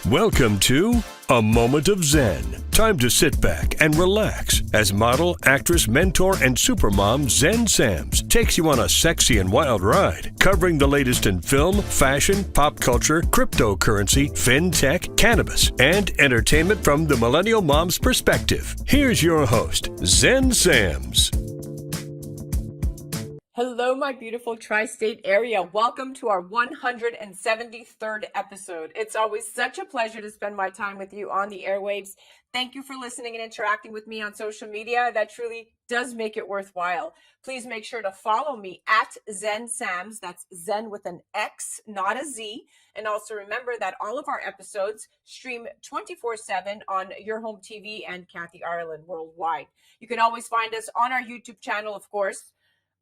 Welcome to A Moment of Zen. Time to sit back and relax as model, actress, mentor, and supermom Zen Sams takes you on a sexy and wild ride, covering the latest in film, fashion, pop culture, cryptocurrency, fintech, cannabis, and entertainment from the millennial mom's perspective. Here's your host, Zen Sams. Hello, my beautiful tri-state area. Welcome to our 173rd episode. It's always such a pleasure to spend my time with you on the airwaves. Thank you for listening and interacting with me on social media. That truly does make it worthwhile. Please make sure to follow me at Zen Sams. That's Zen with an X, not a Z. And also remember that all of our episodes stream 24/7 on Your Home TV and Kathy Ireland worldwide. You can always find us on our YouTube channel, of course.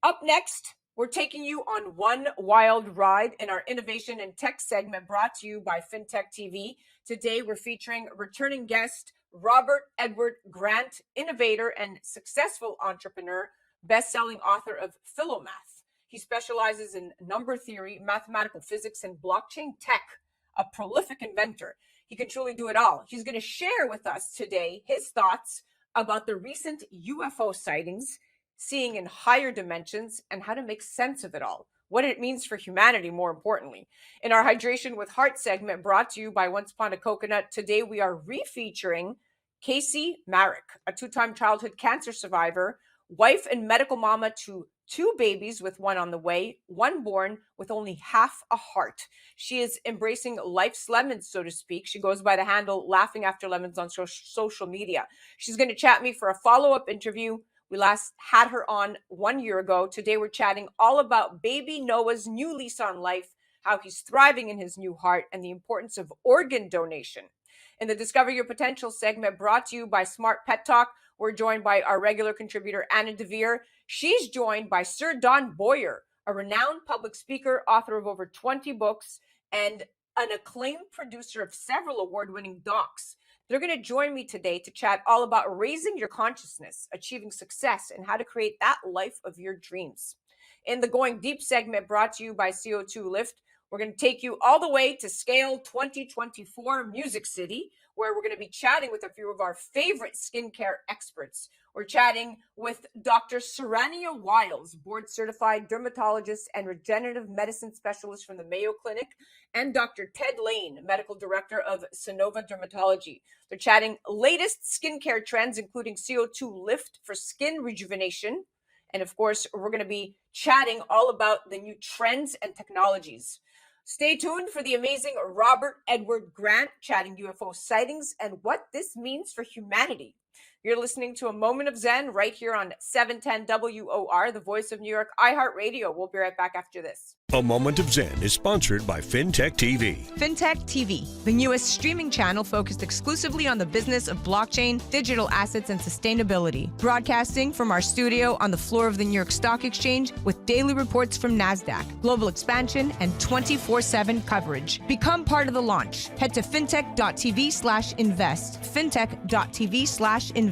Up next, we're taking you on one wild ride in our innovation and tech segment brought to you by FinTech TV. Today, we're featuring returning guest Robert Edward Grant, innovator and successful entrepreneur, best-selling author of PHILOMATH. He specializes in number theory, mathematical physics, and blockchain tech, a prolific inventor. He can truly do it all. He's going to share with us today his thoughts about the recent UFO sightings, seeing in higher dimensions, and how to make sense of it all, what it means for humanity, more importantly. In our Hydration with Heart segment brought to you by Once Upon a Coconut, today we are refeaturing Casey Marek, a two-time childhood cancer survivor, wife and medical mama to two babies with one on the way, one born with only half a heart. She is embracing life's lemons, so to speak. She goes by the handle Laughing After Lemons on social media. She's going to chat me for a follow-up interview. We last had her on 1 year ago. Today, we're chatting all about baby Noah's new lease on life, how he's thriving in his new heart, and the importance of organ donation. In the Discover Your Potential segment brought to you by Smart Pet Talk, we're joined by our regular contributor, Anna Devere. She's joined by Sir Don Boyer, a renowned public speaker, author of over 20 books, and an acclaimed producer of several award-winning docs. They're going to join me today to chat all about raising your consciousness, achieving success, and how to create that life of your dreams. In the Going Deep segment brought to you by CO2 Lift, we're going to take you all the way to Scale 2024 Music City, where we're going to be chatting with a few of our favorite skincare experts. We're chatting with Dr. Sarania Wiles, board-certified dermatologist and regenerative medicine specialist from the Mayo Clinic, and Dr. Ted Lane, medical director of Sonova Dermatology. They're chatting latest skincare trends, including CO2 Lift for skin rejuvenation. And of course, we're going to be chatting all about the new trends and technologies. Stay tuned for the amazing Robert Edward Grant chatting UFO sightings and what this means for humanity. You're listening to A Moment of Zen right here on 710 WOR, the voice of New York, iHeartRadio. We'll be right back after this. A Moment of Zen is sponsored by FinTech TV. FinTech TV, the newest streaming channel focused exclusively on the business of blockchain, digital assets, and sustainability. Broadcasting from our studio on the floor of the New York Stock Exchange with daily reports from NASDAQ, global expansion, and 24/7 coverage. Become part of the launch. Head to fintech.tv/invest. Fintech.tv/invest.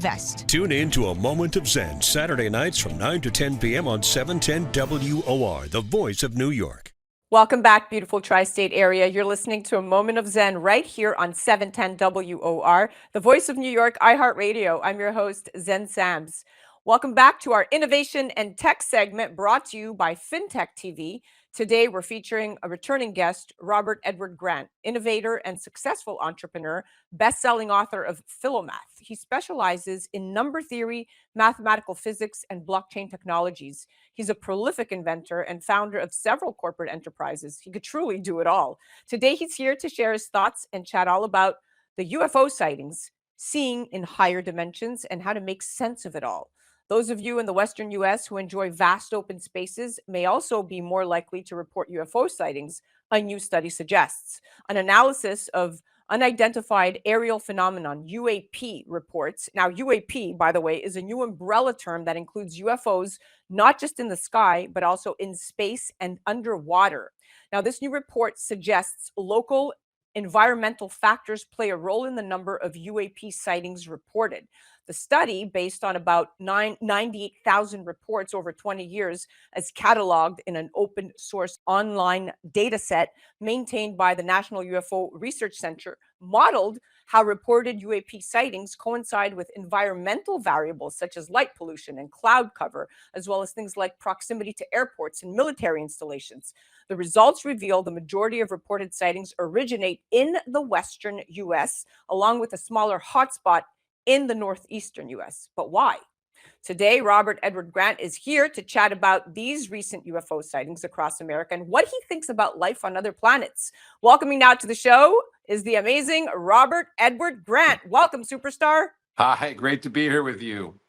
Tune in to A Moment of Zen Saturday nights from 9 to 10 p.m. on 710 WOR, the voice of New York. Welcome back, beautiful tri-state area. You're listening to A Moment of Zen right here on 710 WOR, the voice of New York, iHeartRadio. I'm your host, Zen Sams. Welcome back to our innovation and tech segment brought to you by FinTech TV. Today, we're featuring a returning guest, Robert Edward Grant, innovator and successful entrepreneur, best-selling author of PHILOMATH. He specializes in number theory, mathematical physics, and blockchain technologies. He's a prolific inventor and founder of several corporate enterprises. He could truly do it all. Today, he's here to share his thoughts and chat all about the UFO sightings, seeing in higher dimensions, and how to make sense of it all. Those of you in the Western U.S. who enjoy vast open spaces may also be more likely to report UFO sightings, a new study suggests. An analysis of unidentified aerial phenomenon, UAP, reports. Now, UAP, by the way, is a new umbrella term that includes UFOs not just in the sky, but also in space and underwater. Now, this new report suggests local environmental factors play a role in the number of UAP sightings reported. The study, based on about 98,000 reports over 20 years, as cataloged in an open source online data set maintained by the National UFO Research Center, modeled how reported UAP sightings coincide with environmental variables such as light pollution and cloud cover, as well as things like proximity to airports and military installations. The results reveal the majority of reported sightings originate in the western US, along with a smaller hotspot in the northeastern US. But why? Today, Robert Edward Grant is here to chat about these recent UFO sightings across America and what he thinks about life on other planets. Welcoming now to the show is the amazing Robert Edward Grant. Welcome, superstar. Hi, great to be here with you.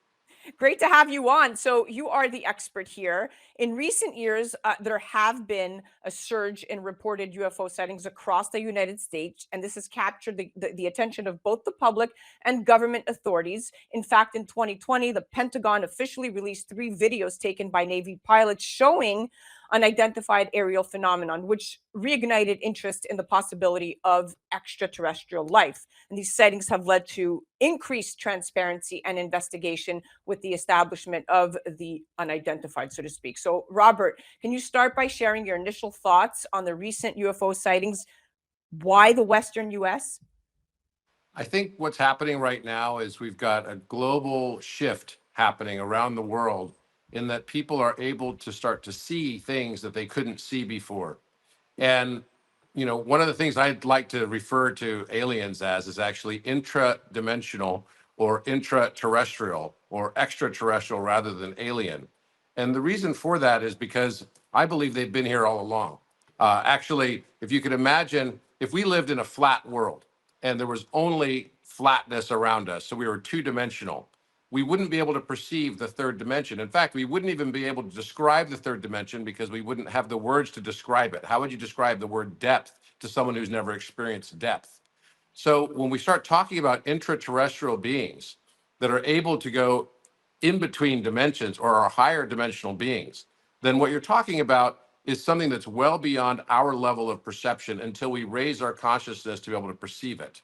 Great to have you on. So you are the expert here. In recent years, there have been a surge in reported UFO sightings across the United States, and this has captured the attention of both the public and government authorities. In fact, in 2020, the Pentagon officially released 3 videos taken by Navy pilots showing unidentified aerial phenomenon, which reignited interest in the possibility of extraterrestrial life. And these sightings have led to increased transparency and investigation with the establishment of the unidentified, so to speak. So, Robert, can you start by sharing your initial thoughts on the recent UFO sightings? Why the Western US? I think what's happening right now is we've got a global shift happening around the world in that people are able to start to see things that they couldn't see before. And, one of the things I'd like to refer to aliens as is actually intra-dimensional or intraterrestrial or extraterrestrial rather than alien. And the reason for that is because I believe they've been here all along. Actually, if you could imagine, if we lived in a flat world and there was only flatness around us, so we were two-dimensional, we wouldn't be able to perceive the third dimension. In fact, we wouldn't even be able to describe the third dimension because we wouldn't have the words to describe it. How would you describe the word depth to someone who's never experienced depth? So when we start talking about intraterrestrial beings that are able to go in between dimensions or are higher dimensional beings, then what you're talking about is something that's well beyond our level of perception until we raise our consciousness to be able to perceive it.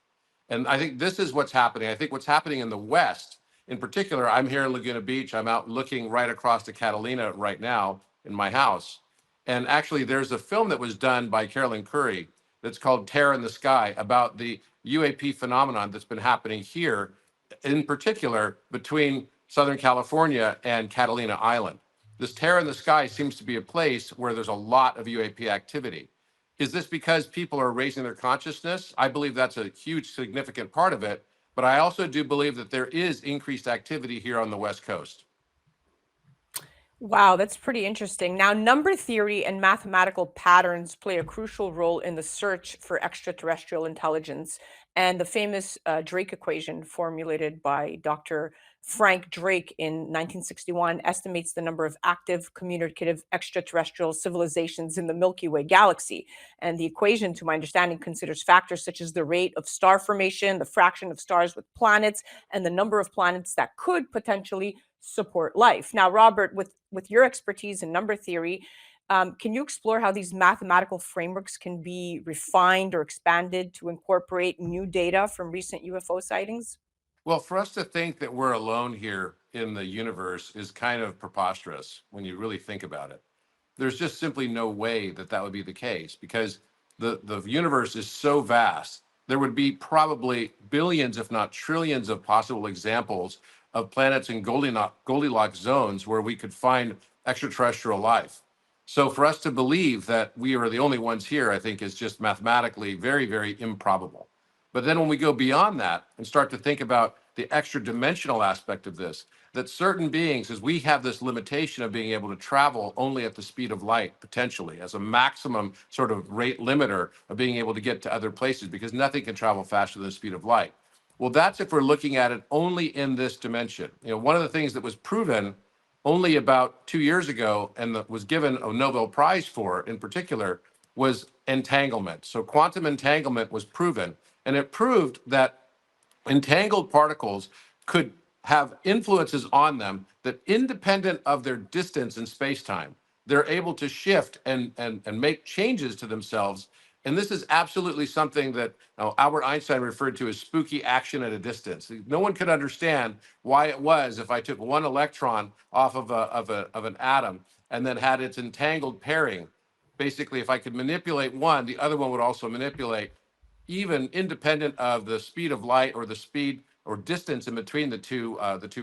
And I think this is what's happening. I think what's happening in the West, in particular, I'm here in Laguna Beach. I'm out looking right across to Catalina right now in my house. And actually, there's a film that was done by Carolyn Curry that's called Terror in the Sky about the UAP phenomenon that's been happening here, in particular, between Southern California and Catalina Island. This terror in the sky seems to be a place where there's a lot of UAP activity. Is this because people are raising their consciousness? I believe that's a huge, significant part of it. But I also do believe that there is increased activity here on the West Coast. Wow, that's pretty interesting. Now, number theory and mathematical patterns play a crucial role in the search for extraterrestrial intelligence. And the famous Drake equation, formulated by Dr. Frank Drake in 1961, estimates the number of active communicative extraterrestrial civilizations in the Milky Way galaxy. And the equation, to my understanding, considers factors such as the rate of star formation, the fraction of stars with planets, and the number of planets that could potentially support life. Now, Robert, with your expertise in number theory, can you explore how these mathematical frameworks can be refined or expanded to incorporate new data from recent UFO sightings? Well, for us to think that we're alone here in the universe is kind of preposterous when you really think about it. There's just simply no way that that would be the case because the universe is so vast. There would be probably billions, if not trillions, of possible examples of planets in Goldilocks zones where we could find extraterrestrial life. So for us to believe that we are the only ones here, I think is just mathematically very, very improbable. But then when we go beyond that and start to think about the extra dimensional aspect of this, that certain beings, as we have this limitation of being able to travel only at the speed of light, potentially, as a maximum sort of rate limiter of being able to get to other places, because nothing can travel faster than the speed of light. Well, that's if we're looking at it only in this dimension. One of the things that was proven only about 2 years ago and that was given a Nobel Prize for in particular was entanglement. So quantum entanglement was proven, and it proved that entangled particles could have influences on them that independent of their distance in space-time, they're able to shift and make changes to themselves And this is absolutely something that Albert Einstein referred to as spooky action at a distance. No one could understand why it was if I took one electron off of an atom and then had its entangled pairing. Basically, if I could manipulate one, the other one would also manipulate, even independent of the speed of light or the speed or distance in between the two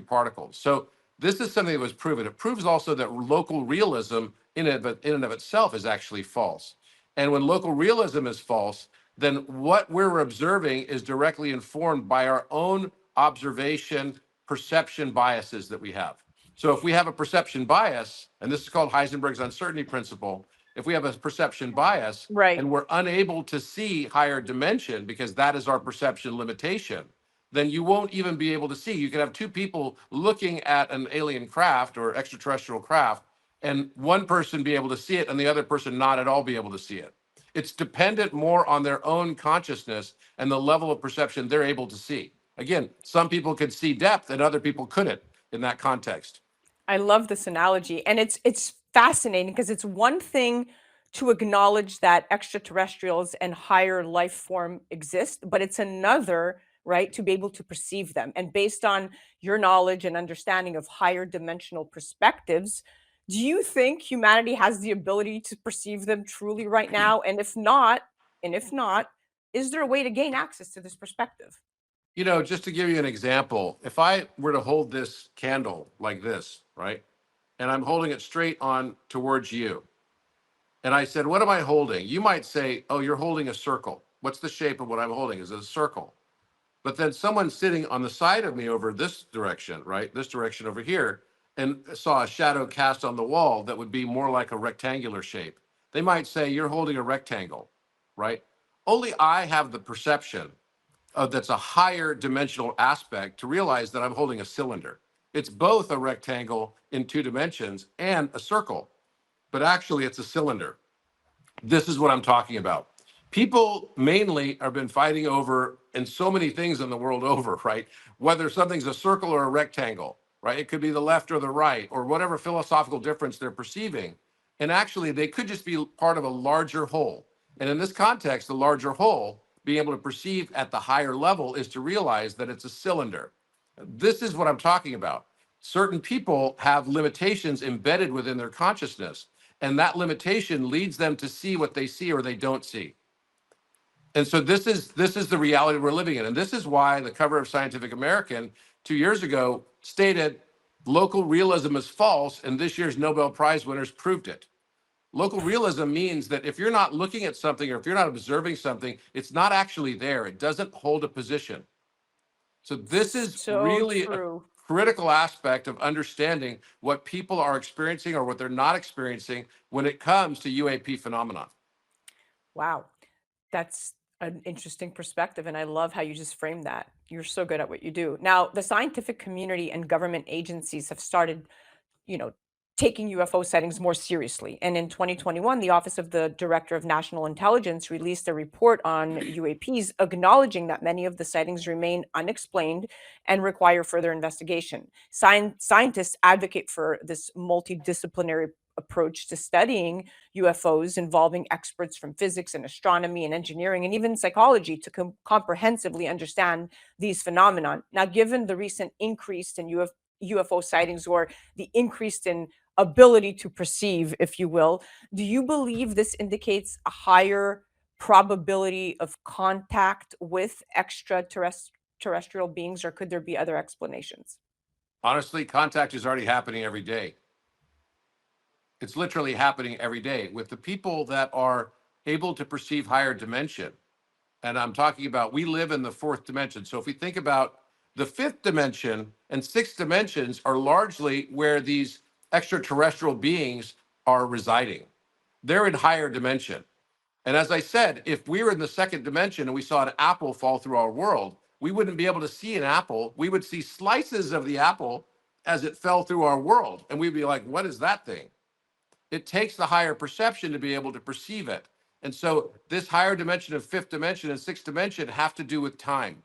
particles. So this is something that was proven. It proves also that local realism in and of itself is actually false. And when local realism is false, then what we're observing is directly informed by our own observation, perception biases that we have. So if we have a perception bias, and this is called Heisenberg's uncertainty principle, if we have a perception bias Right. and we're unable to see higher dimension because that is our perception limitation, then you won't even be able to see. You can have two people looking at an alien craft or extraterrestrial craft, and one person be able to see it and the other person not at all be able to see it. It's dependent more on their own consciousness and the level of perception they're able to see. Again, some people could see depth and other people couldn't in that context. I love this analogy, and it's fascinating because it's one thing to acknowledge that extraterrestrials and higher life form exist, but it's another, right, to be able to perceive them. And based on your knowledge and understanding of higher dimensional perspectives, do you think humanity has the ability to perceive them truly right now? And if not, is there a way to gain access to this perspective? Just to give you an example, if I were to hold this candle like this, right, and I'm holding it straight on towards you, and I said, what am I holding? You might say, oh, you're holding a circle. What's the shape of what I'm holding? Is it a circle? But then someone sitting on the side of me over this direction, right, this direction over here, and saw a shadow cast on the wall that would be more like a rectangular shape. They might say, you're holding a rectangle, right? Only I have the perception that's a higher dimensional aspect to realize that I'm holding a cylinder. It's both a rectangle in 2 dimensions and a circle, but actually it's a cylinder. This is what I'm talking about. People mainly have been fighting over, and so many things in the world over, right? Whether something's a circle or a rectangle, right? It could be the left or the right, or whatever philosophical difference they're perceiving. And actually, they could just be part of a larger whole. And in this context, the larger whole, being able to perceive at the higher level, is to realize that it's a cylinder. This is what I'm talking about. Certain people have limitations embedded within their consciousness, and that limitation leads them to see what they see or they don't see. And so this is the reality we're living in. And this is why the cover of Scientific American 2 years ago stated local realism is false, and this year's Nobel Prize winners proved it. Local realism means that if you're not looking at something or if you're not observing something, it's not actually there. It doesn't hold a position. So this is So really a true. critical aspect of understanding what people are experiencing or what they're not experiencing when it comes to UAP phenomenon. Wow. That's an interesting perspective, and I love how you just framed that. You're so good at what you do. Now, the scientific community and government agencies have started, you know, taking UFO sightings more seriously. And in 2021, the Office of the Director of National Intelligence released a report on UAPs, acknowledging that many of the sightings remain unexplained and require further investigation. Scientists advocate for this multidisciplinary approach to studying UFOs, involving experts from physics and astronomy and engineering and even psychology to comprehensively understand these phenomenon. Now, given the recent increase in UFO sightings, or the increase in ability to perceive, if you will, do you believe this indicates a higher probability of contact with extraterrestrial beings, or could there be other explanations? Honestly, contact is already happening every day. It's literally happening every day with the people that are able to perceive higher dimension. And I'm talking about, we live in the 4th dimension. So if we think about the 5th dimension and 6th dimensions are largely where these extraterrestrial beings are residing. They're in higher dimension. And as I said, if we were in the 2nd dimension and we saw an apple fall through our world, we wouldn't be able to see an apple. We would see slices of the apple as it fell through our world. And we'd be like, what is that thing? It takes the higher perception to be able to perceive it. And so this higher dimension of 5th dimension and 6th dimension have to do with time.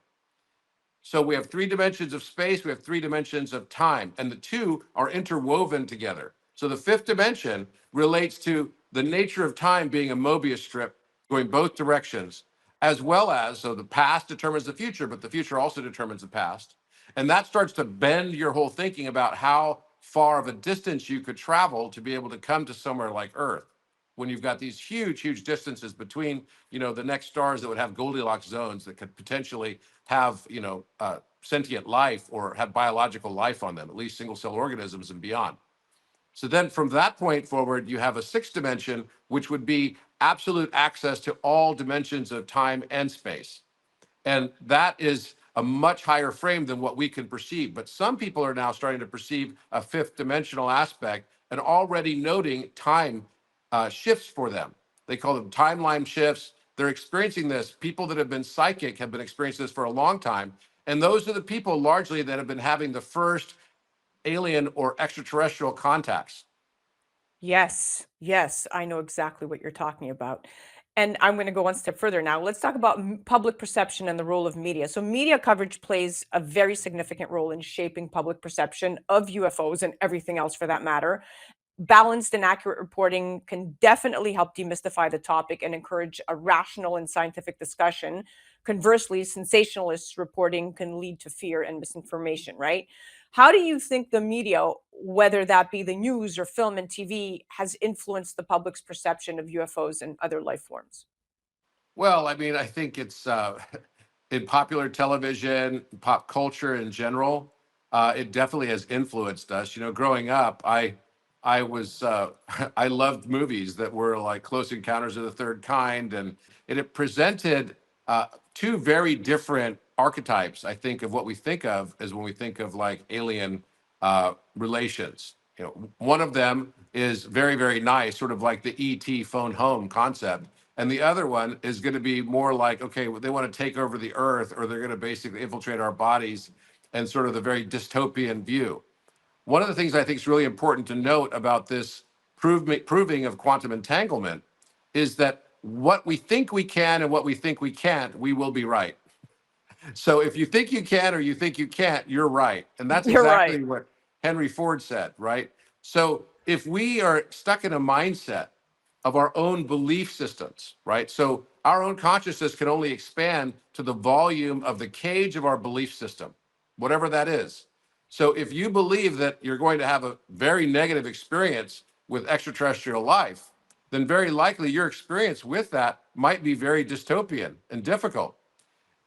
So we have 3 dimensions of space, we have 3 dimensions of time, and the two are interwoven together. So the 5th dimension relates to the nature of time being a Mobius strip, going both directions, as well as, so the past determines the future, but the future also determines the past. And that starts to bend your whole thinking about how far of a distance you could travel to be able to come to somewhere like Earth, when you've got these huge, huge distances between, the next stars that would have Goldilocks zones that could potentially have, sentient life or have biological life on them, at least single cell organisms and beyond. So then from that point forward, you have a sixth dimension, which would be absolute access to all dimensions of time and space. And that is a much higher frame than what we can perceive. But some people are now starting to perceive a fifth dimensional aspect and already noting time shifts for them. They call them timeline shifts. They're experiencing this. People that have been psychic have been experiencing this for a long time. And those are the people largely that have been having the first alien or extraterrestrial contacts. Yes, yes, I know exactly what you're talking about. And I'm going to go one step further now. Let's talk about public perception and the role of media. So, media coverage plays a very significant role in shaping public perception of UFOs and everything else for that matter. Balanced and accurate reporting can definitely help demystify the topic and encourage a rational and scientific discussion. Conversely, sensationalist reporting can lead to fear and misinformation, right? How do you think the media, whether that be the news or film and TV, has influenced the public's perception of UFOs and other life forms? Well, I mean, I think it's in popular television, pop culture in general. It definitely has influenced us. Growing up, I was I loved movies that were like Close Encounters of the Third Kind, and it presented two very different archetypes. I think of what we think of as when we think of like alien relations. One of them is very, very nice, sort of like the ET phone home concept. And the other one is going to be more like, okay, they want to take over the earth, or they're going to basically infiltrate our bodies, and sort of the very dystopian view. One of the things I think is really important to note about this proving of quantum entanglement is that what we think we can and what we think we can't, we will be right. So if you think you can or you think you can't, you're right. And that's You're right. exactly what Henry Ford said, right? So if we are stuck in a mindset of our own belief systems, right? So our own consciousness can only expand to the volume of the cage of our belief system, whatever that is. So if you believe that you're going to have a very negative experience with extraterrestrial life, then very likely your experience with that might be very dystopian and difficult.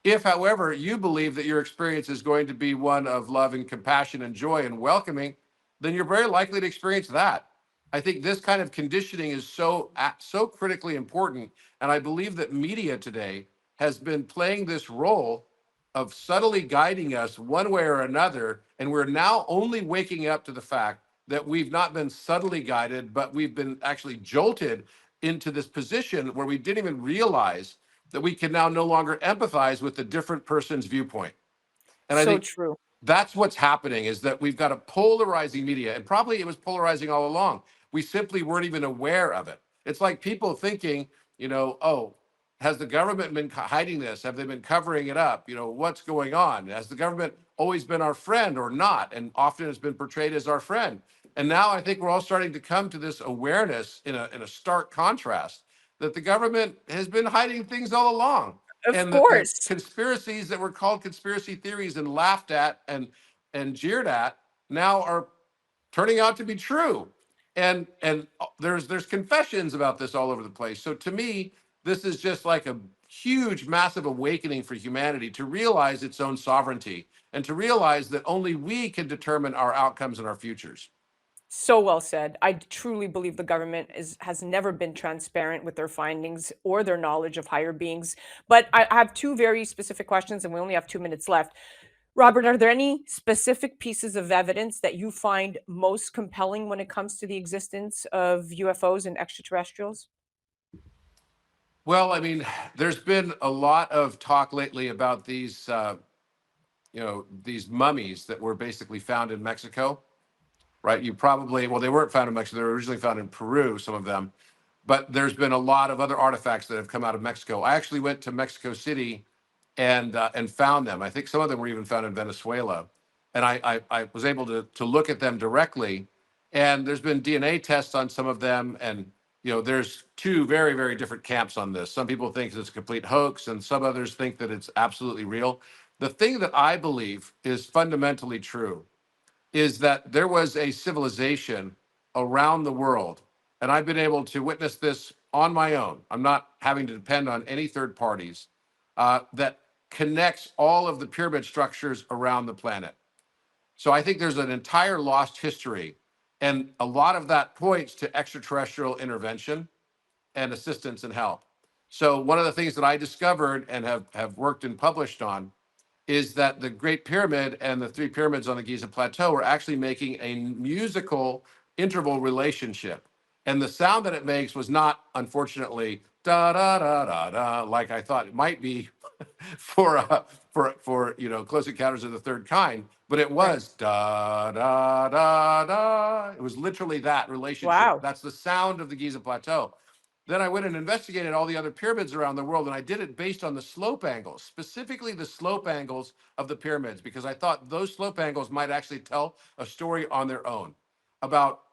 If, however, you believe that your experience is going to be one of love and compassion and joy and welcoming, then you're very likely to experience that. I think this kind of conditioning is so critically important, and I believe that media today has been playing this role of subtly guiding us one way or another, and we're now only waking up to the fact that we've not been subtly guided, but we've been actually jolted into this position where we didn't even realize that we can now no longer empathize with the different person's viewpoint. And I So think true. that's what's happening, is that we've got a polarizing media, and probably it was polarizing all along. We simply weren't even aware of it. It's like people thinking, oh, has the government been hiding this? Have they been covering it up? What's going on? Has the government always been our friend or not? And often it's been portrayed as our friend. And now I think we're all starting to come to this awareness in a stark contrast that the government has been hiding things all along, Of and that the course. conspiracies that were called conspiracy theories and laughed at and jeered at now are turning out to be true. And there's confessions about this all over the place. So to me, this is just like a huge, massive awakening for humanity to realize its own sovereignty and to realize that only we can determine our outcomes and our futures. So well said. I truly believe the government has never been transparent with their findings or their knowledge of higher beings. But I have two very specific questions, and we only have 2 minutes left. Robert, are there any specific pieces of evidence that you find most compelling when it comes to the existence of UFOs and extraterrestrials? Well, I mean, there's been a lot of talk lately about these mummies that were basically found in Mexico, right? Well, they weren't found in Mexico. They were originally found in Peru, some of them. But there's been a lot of other artifacts that have come out of Mexico. I actually went to Mexico City and found them. I think some of them were even found in Venezuela. And I was able to look at them directly. And there's been DNA tests on some of them. And there's two very, very different camps on this. Some people think it's a complete hoax, and some others think that it's absolutely real. The thing that I believe is fundamentally true is that there was a civilization around the world, and I've been able to witness this on my own. I'm not having to depend on any third parties, that connects all of the pyramid structures around the planet. So I think there's an entire lost history, and a lot of that points to extraterrestrial intervention and assistance and help. So one of the things that I discovered and have worked and published on is that the Great Pyramid and the three pyramids on the Giza Plateau are actually making a musical interval relationship. And the sound that it makes was not, unfortunately, da da da da da, like I thought it might be for Close Encounters of the Third Kind, but it was da da da da. It was literally that relationship. Wow. That's the sound of the Giza Plateau. Then I went and investigated all the other pyramids around the world, and I did it based on the slope angles, specifically the slope angles of the pyramids, because I thought those slope angles might actually tell a story on their own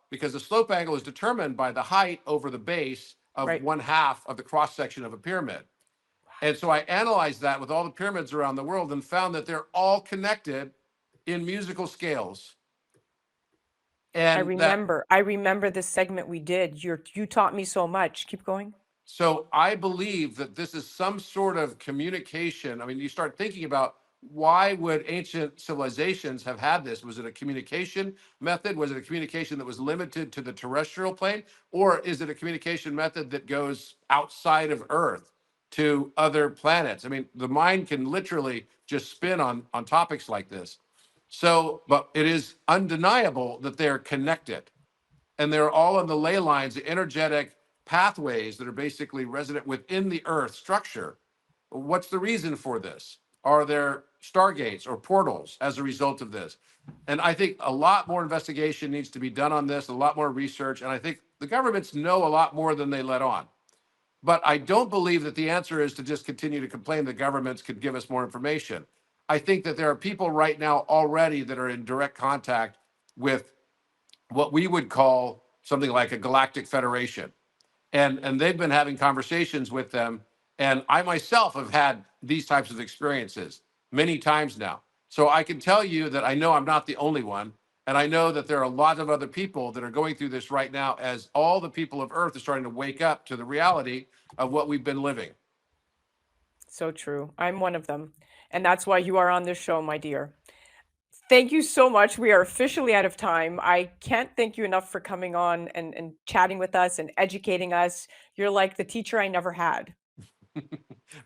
because the slope angle is determined by the height over the base of one half of the cross section of a pyramid. And so I analyzed that with all the pyramids around the world and found that they're all connected in musical scales. And I remember this segment we did. You taught me so much. Keep going. So I believe that this is some sort of communication. I mean, you start thinking about why would ancient civilizations have had this? Was it a communication method? Was it a communication that was limited to the terrestrial plane? Or is it a communication method that goes outside of Earth to other planets? I mean, the mind can literally just spin on topics like this. So, but it is undeniable that they're connected, and they're all on the ley lines, the energetic pathways that are basically resident within the Earth structure. What's the reason for this? Are there stargates or portals as a result of this? And I think a lot more investigation needs to be done on this, a lot more research, and I think the governments know a lot more than they let on. But I don't believe that the answer is to just continue to complain that governments could give us more information. I think that there are people right now already that are in direct contact with what we would call something like a galactic federation. And they've been having conversations with them. And I myself have had these types of experiences many times now. So I can tell you that I know I'm not the only one. And I know that there are a lot of other people that are going through this right now, as all the people of Earth are starting to wake up to the reality of what we've been living. So true. I'm one of them. And that's why you are on this show, my dear. Thank you so much. We are officially out of time. I can't thank you enough for coming on and chatting with us and educating us. You're like the teacher I never had.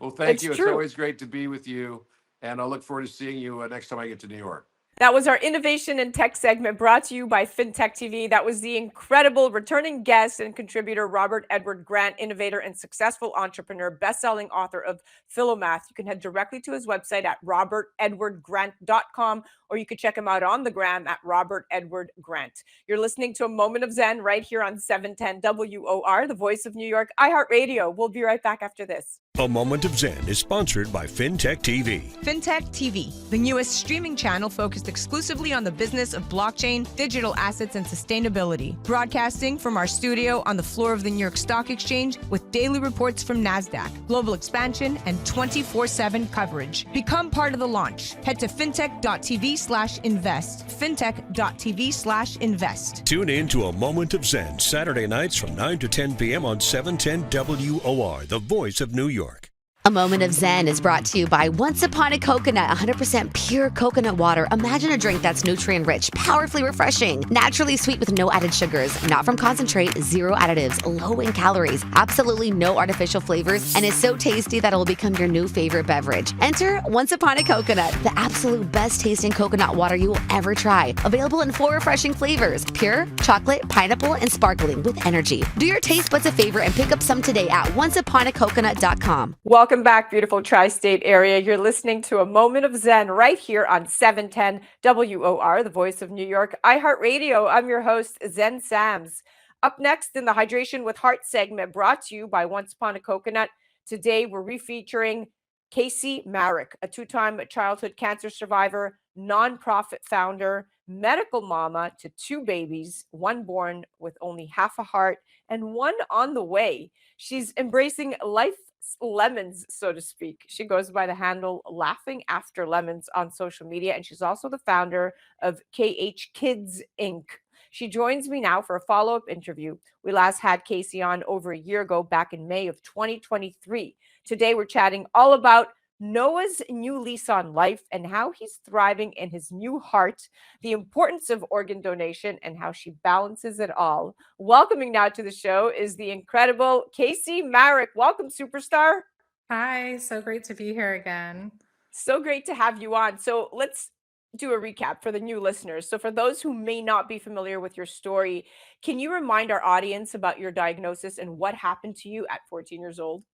Well, thank you. True. It's always great to be with you. And I'll look forward to seeing you next time I get to New York. That was our Innovation and Tech segment brought to you by FinTech TV. That was the incredible returning guest and contributor, Robert Edward Grant, innovator and successful entrepreneur, best-selling author of PHILOMATH. You can head directly to his website at robertedwardgrant.com, or you could check him out on the gram at Robert Edward Grant. You're listening to A Moment of Zen right here on 710 WOR, the voice of New York, iHeartRadio. We'll be right back after this. A Moment of Zen is sponsored by FinTech TV. FinTech TV, the newest streaming channel focused exclusively on the business of blockchain, digital assets, and sustainability. Broadcasting from our studio on the floor of the New York Stock Exchange with daily reports from NASDAQ, global expansion, and 24/7 coverage. Become part of the launch. Head to fintech.tv/invest. Fintech.tv/invest. Tune in to A Moment of Zen Saturday nights from 9 to 10 p.m. on 710 WOR, the voice of New York. A Moment of Zen is brought to you by Once Upon a Coconut, 100% pure coconut water. Imagine a drink that's nutrient-rich, powerfully refreshing, naturally sweet with no added sugars, not from concentrate, zero additives, low in calories, absolutely no artificial flavors, and is so tasty that it will become your new favorite beverage. Enter Once Upon a Coconut, the absolute best tasting coconut water you will ever try. Available in 4 refreshing flavors: pure, chocolate, pineapple, and sparkling with energy. Do your taste buds a favor and pick up some today at onceuponacoconut.com. Welcome back, beautiful tri-state area. You're listening to A Moment of Zen right here on 710 WOR, the voice of New York, iHeartRadio. I'm your host, Zen Sams. Up next in the Hydration with Heart segment, brought to you by Once Upon a Coconut. Today, we're refeaturing Casey Marek, a 2-time childhood cancer survivor, nonprofit founder, medical mama to two babies, one born with only half a heart and one on the way. She's embracing life's lemons, so to speak. She goes by the handle Laughing After Lemons on social media, and she's also the founder of KH Kids Inc. She joins me now for a follow up interview. We last had Casey on over a year ago, back in May of 2023. Today, we're chatting all about Noah's new lease on life and how he's thriving in his new heart, the importance of organ donation, and how she balances it all. Welcoming now to the show is the incredible Casey Marek. Welcome, superstar. Hi, so great to be here again. So great to have you on. So let's do a recap for the new listeners. So, for those who may not be familiar with your story, can you remind our audience about your diagnosis and what happened to you at 14 years old?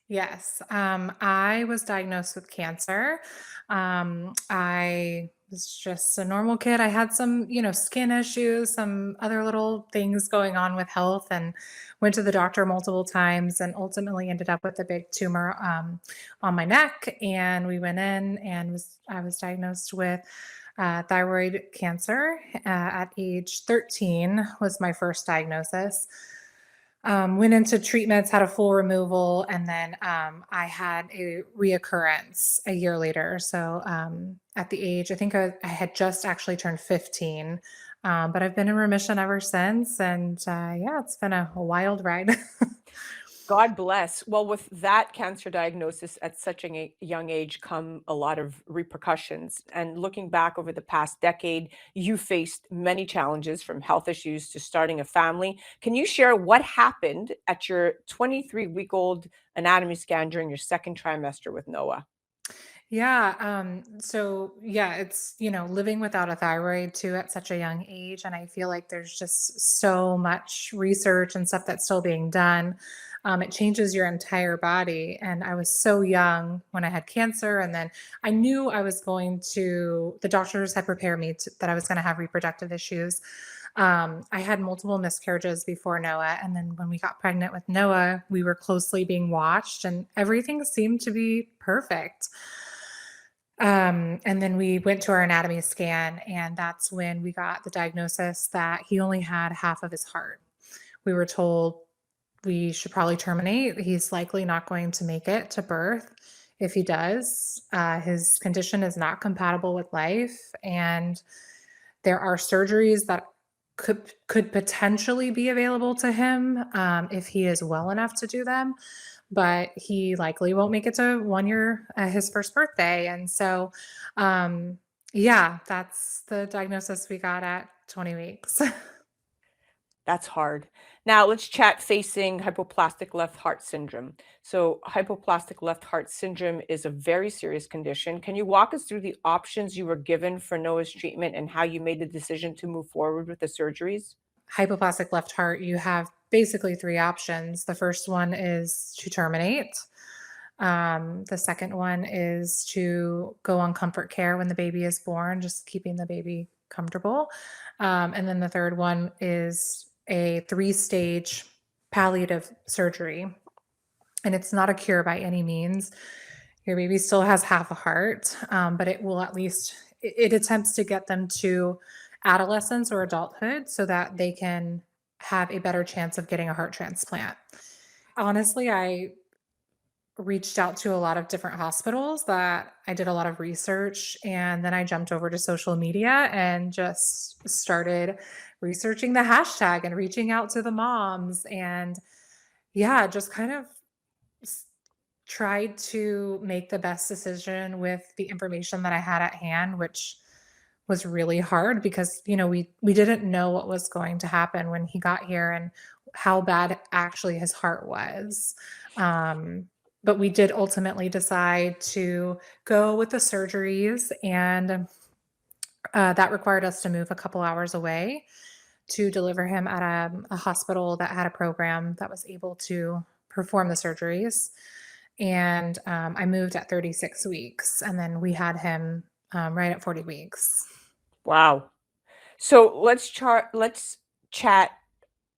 Yes, I was diagnosed with cancer. I was just a normal kid. I had some, skin issues, some other little things going on with health, and went to the doctor multiple times, and ultimately ended up with a big tumor on my neck. And we went in, and I was diagnosed with thyroid cancer at age 13 was my first diagnosis. Went into treatments, had a full removal, and then I had a reoccurrence a year later. So at the age, I think I had just actually turned 15, but I've been in remission ever since. And yeah, it's been a wild ride. God bless. Well, with that cancer diagnosis at such a young age come a lot of repercussions. And looking back over the past decade, you faced many challenges from health issues to starting a family. Can you share what happened at your 23-week-old anatomy scan during your second trimester with Noah? Yeah. So yeah, it's, living without a thyroid too at such a young age. And I feel like there's just so much research and stuff that's still being done. It changes your entire body. And I was so young when I had cancer. And then I knew the doctors had prepared me that I was going to have reproductive issues. I had multiple miscarriages before Noah. And then when we got pregnant with Noah, we were closely being watched and everything seemed to be perfect. And then we went to our anatomy scan, and that's when we got the diagnosis that he only had half of his heart. We were told we should probably terminate. He's likely not going to make it to birth. If he does, his condition is not compatible with life, and there are surgeries that could potentially be available to him if he is well enough to do them, but he likely won't make it to 1 year, his first birthday. And so, yeah, that's the diagnosis we got at 20 weeks. That's hard. Now let's chat facing hypoplastic left heart syndrome. So, hypoplastic left heart syndrome is a very serious condition. Can you walk us through the options you were given for Noah's treatment and how you made the decision to move forward with the surgeries? Hypoplastic left heart, you have basically three options. The first one is to terminate. The second one is to go on comfort care when the baby is born, just keeping the baby comfortable. And then the third one is a 3-stage palliative surgery. And it's not a cure by any means. Your baby still has half a heart, but it will it attempts to get them to adolescence or adulthood so that they can have a better chance of getting a heart transplant. Honestly, I reached out to a lot of different hospitals that I did a lot of research, and then I jumped over to social media and just started researching the hashtag and reaching out to the moms, and yeah, just kind of tried to make the best decision with the information that I had at hand, which was really hard because, we didn't know what was going to happen when he got here and how bad actually his heart was. But we did ultimately decide to go with the surgeries, and that required us to move a couple hours away to deliver him at a hospital that had a program that was able to perform the surgeries. And I moved at 36 weeks, and then we had him right at 40 weeks. Wow. So let's chat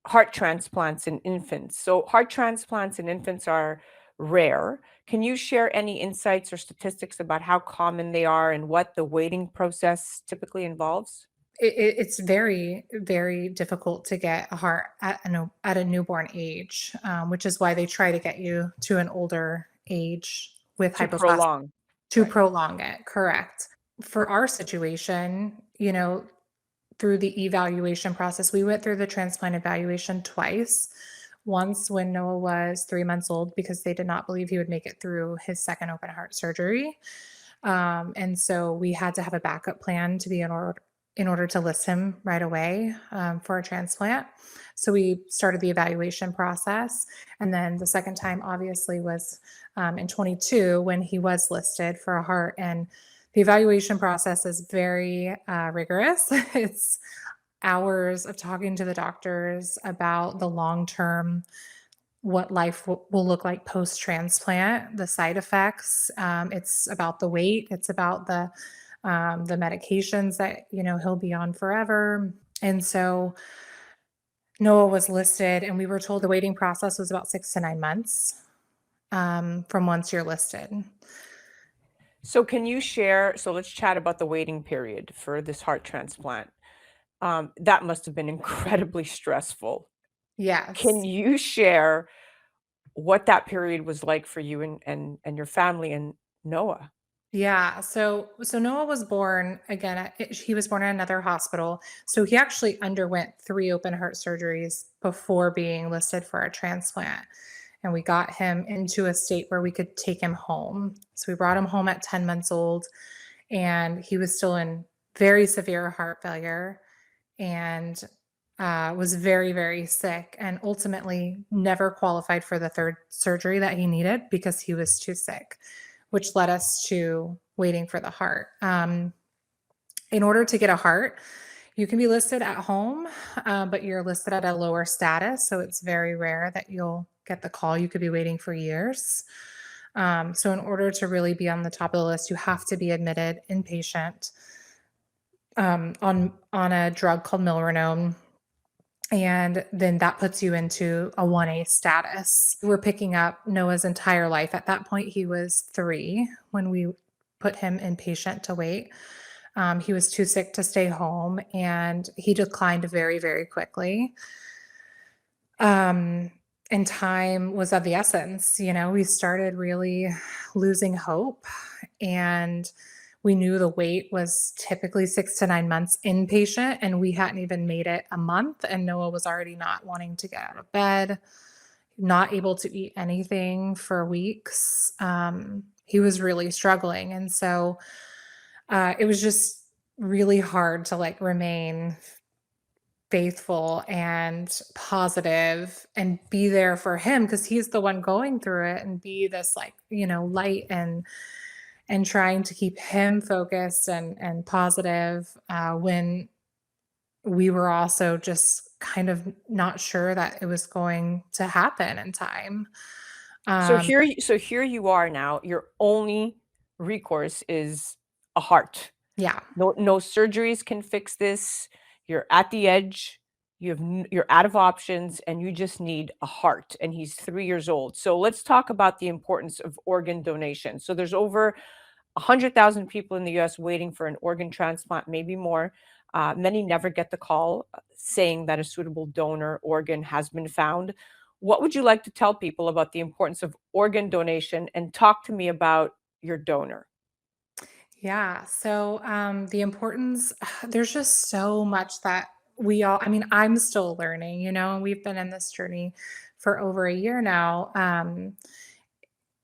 heart transplants in infants. So heart transplants in infants are rare. Can you share any insights or statistics about how common they are and what the waiting process typically involves? it's very, very difficult to get a heart at a newborn age, which is why they try to get you to an older age with To hypoplastic prolong. to Right. prolong it. Correct. For our situation, through the evaluation process, we went through the transplant evaluation twice. Once when Noah was 3 months old, because they did not believe he would make it through his second open heart surgery. And so we had to have a backup plan to be in order to list him right away for a transplant. So we started the evaluation process. And then the second time, obviously, was in 22 when he was listed for a heart. And the evaluation process is very rigorous. It's hours of talking to the doctors about the long term, what life will look like post transplant, the side effects. It's about the weight. It's about the medications that he'll be on forever. And so Noah was listed, and we were told the waiting process was about 6 to 9 months from once you're listed. So can you share? So let's chat about the waiting period for this heart transplant. That must have been incredibly stressful. Can Yes. you share what that period was like for you and your family and Noah? Yeah. So Noah was born again. He was born in another hospital. So he actually underwent 3 open heart surgeries before being listed for a transplant. And we got him into a state where we could take him home. So we brought him home at 10 months old, and he was still in very severe heart failure and was very, very sick, and ultimately never qualified for the third surgery that he needed because he was too sick, which led us to waiting for the heart. In order to get a heart, you can be listed at home, but you're listed at a lower status. So it's very rare that you'll get the call. You could be waiting for years. So in order to really be on the top of the list, you have to be admitted inpatient on a drug called milrinone. And then that puts you into a 1A status. We're picking up Noah's entire life. At that point, he was 3 when we put him inpatient to wait. He was too sick to stay home, and he declined very, very quickly. And time was of the essence. We started really losing hope, and we knew the wait was typically 6 to 9 months inpatient, and we hadn't even made it a month, and Noah was already not wanting to get out of bed, not able to eat anything for weeks. He was really struggling. And so it was just really hard to remain faithful and positive and be there for him, because he's the one going through it, and be this light and trying to keep him focused and positive when we were also just kind of not sure that it was going to happen in time. So Um, here you are now. Your only recourse is a heart. yeah. No surgeries can fix this. You're at the edge. You're out of options, and you just need a heart. And he's 3 years old. So let's talk about the importance of organ donation. So there's over 100,000 people in the U.S. waiting for an organ transplant, maybe more. Many never get the call saying that a suitable donor organ has been found. What would you like to tell people about the importance of organ donation, and talk to me about your donor? Yeah. So the importance, there's just so much that I'm still learning, and we've been in this journey for over a year now.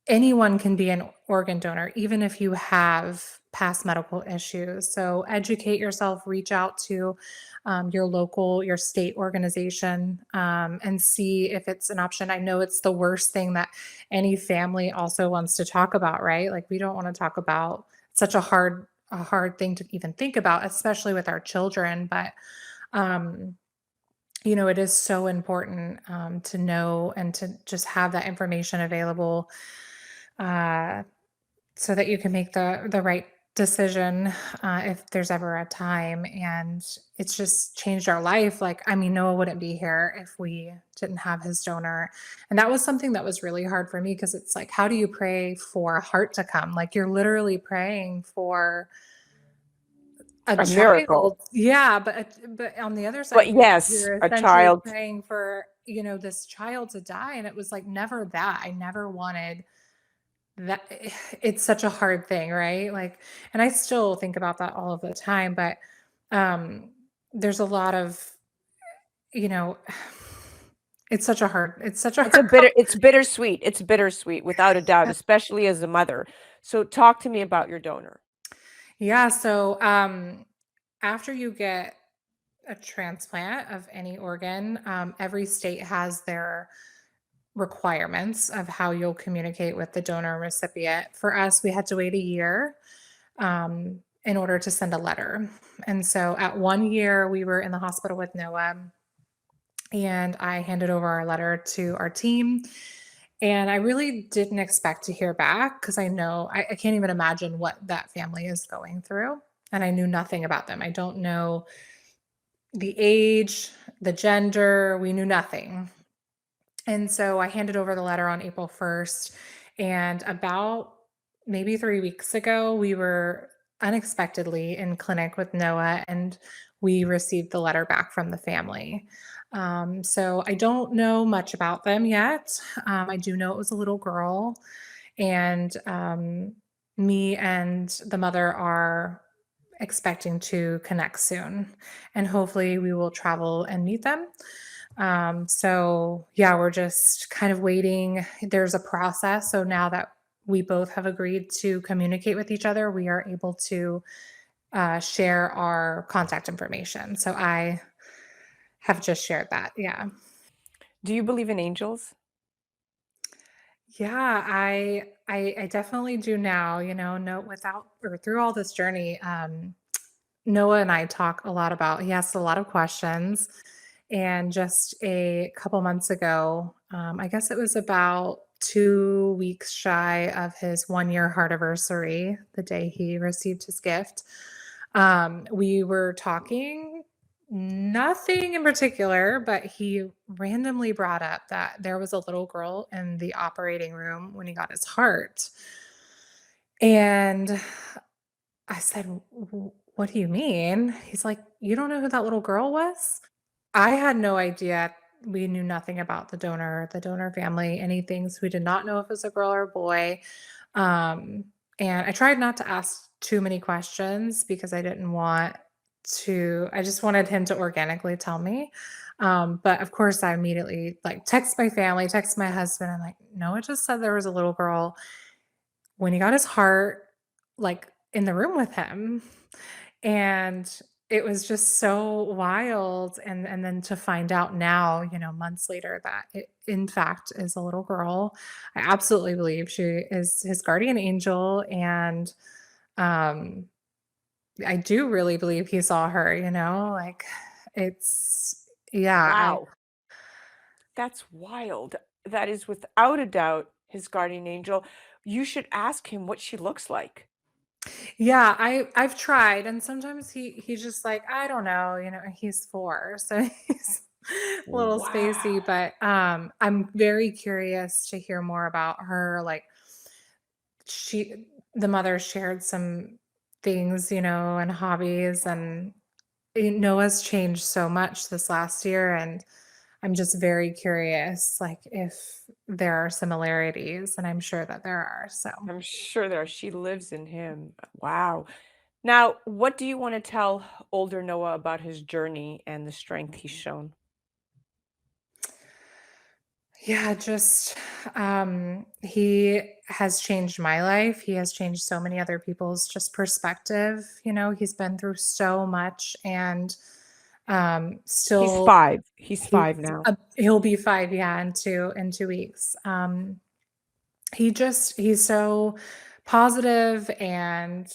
Anyone can be an organ donor, even if you have past medical issues. So educate yourself, reach out to your state organization, and see if it's an option. I know it's the worst thing that any family also wants to talk about, right? Like, we don't want to talk about such a hard thing to even think about, especially with our children. But um, it is so important to know and to just have that information available, uh, so that you can make the right decision if there's ever a time. And it's just changed our life. Noah wouldn't be here if we didn't have his donor. And that was something that was really hard for me, because it's like, how do you pray for a heart to come? Like, you're literally praying for a A miracle. child, yeah, but on the other side, But yes, you're a essentially child. praying for, this child to die, and it was like never that. I never wanted that. It's such a hard thing, right? Like, and I still think about that all of the time, but um there's a lot of, you know, it's such a It's a hard bitter it's bittersweet. It's bittersweet without a doubt, especially as a mother. So talk to me about your donor. Yeah, so after you get a transplant of any organ, every state has their requirements of how you'll communicate with the donor and recipient. For us, we had to wait a year in order to send a letter. And so at 1 year, we were in the hospital with Noah, and I handed over our letter to our team. And I really didn't expect to hear back because I know I can't even imagine what that family is going through. And I knew nothing about them. I don't know the age, the gender, we knew nothing. And so I handed over the letter on April 1st. And about maybe 3 weeks ago, we were unexpectedly in clinic with Noah, and we received the letter back from the family. So I don't know much about them yet. I do know it was a little girl, and me and the mother are expecting to connect soon. And hopefully, we will travel and meet them. So yeah, we're just kind of waiting. There's a process. So now that we both have agreed to communicate with each other, we are able to share our contact information. So I have just shared that. Yeah. Do you believe in angels? Yeah, I definitely do now, no, without or through all this journey. Noah and I talk a lot about, he asks a lot of questions. And just a couple months ago, I guess it was about 2 weeks shy of his 1 year heart anniversary, the day he received his gift, we were talking, nothing in particular, but he randomly brought up that there was a little girl in the operating room when he got his heart. And I said, What do you mean?" He's like, "You don't know who that little girl was?" I had no idea. We knew nothing about the donor family, anything. So we did not know if it was a girl or a boy. Um, and I tried not to ask too many questions because I just wanted him to organically tell me. But of course, I immediately like text my family, text my husband. I'm like, no, it just said there was a little girl when he got his heart, like in the room with him. And it was just so wild. And then to find out now, months later, that it in fact is a little girl. I absolutely believe she is his guardian angel. And um I do really believe he saw her, like it's yeah, I Wow. That's wild. That is without a doubt his guardian angel. You should ask him what she looks like. yeah, I've tried, and sometimes he's just like, I don't know, he's 4, so he's a little spacey, Wow. but I'm very curious to hear more about her. Like she the mother shared some things, and hobbies, and Noah's changed so much this last year, and I'm just very curious, like if there are similarities, and I'm sure that there are. So I'm sure there she lives in him. Wow. Now, what do you want to tell older Noah about his journey and the strength he's shown? yeah, just he has changed my life. He has changed so many other people's just perspective. He's been through so much, and He's still 5. He's he's 5 now. he'll be 5, yeah, in 2 weeks. He's so positive, and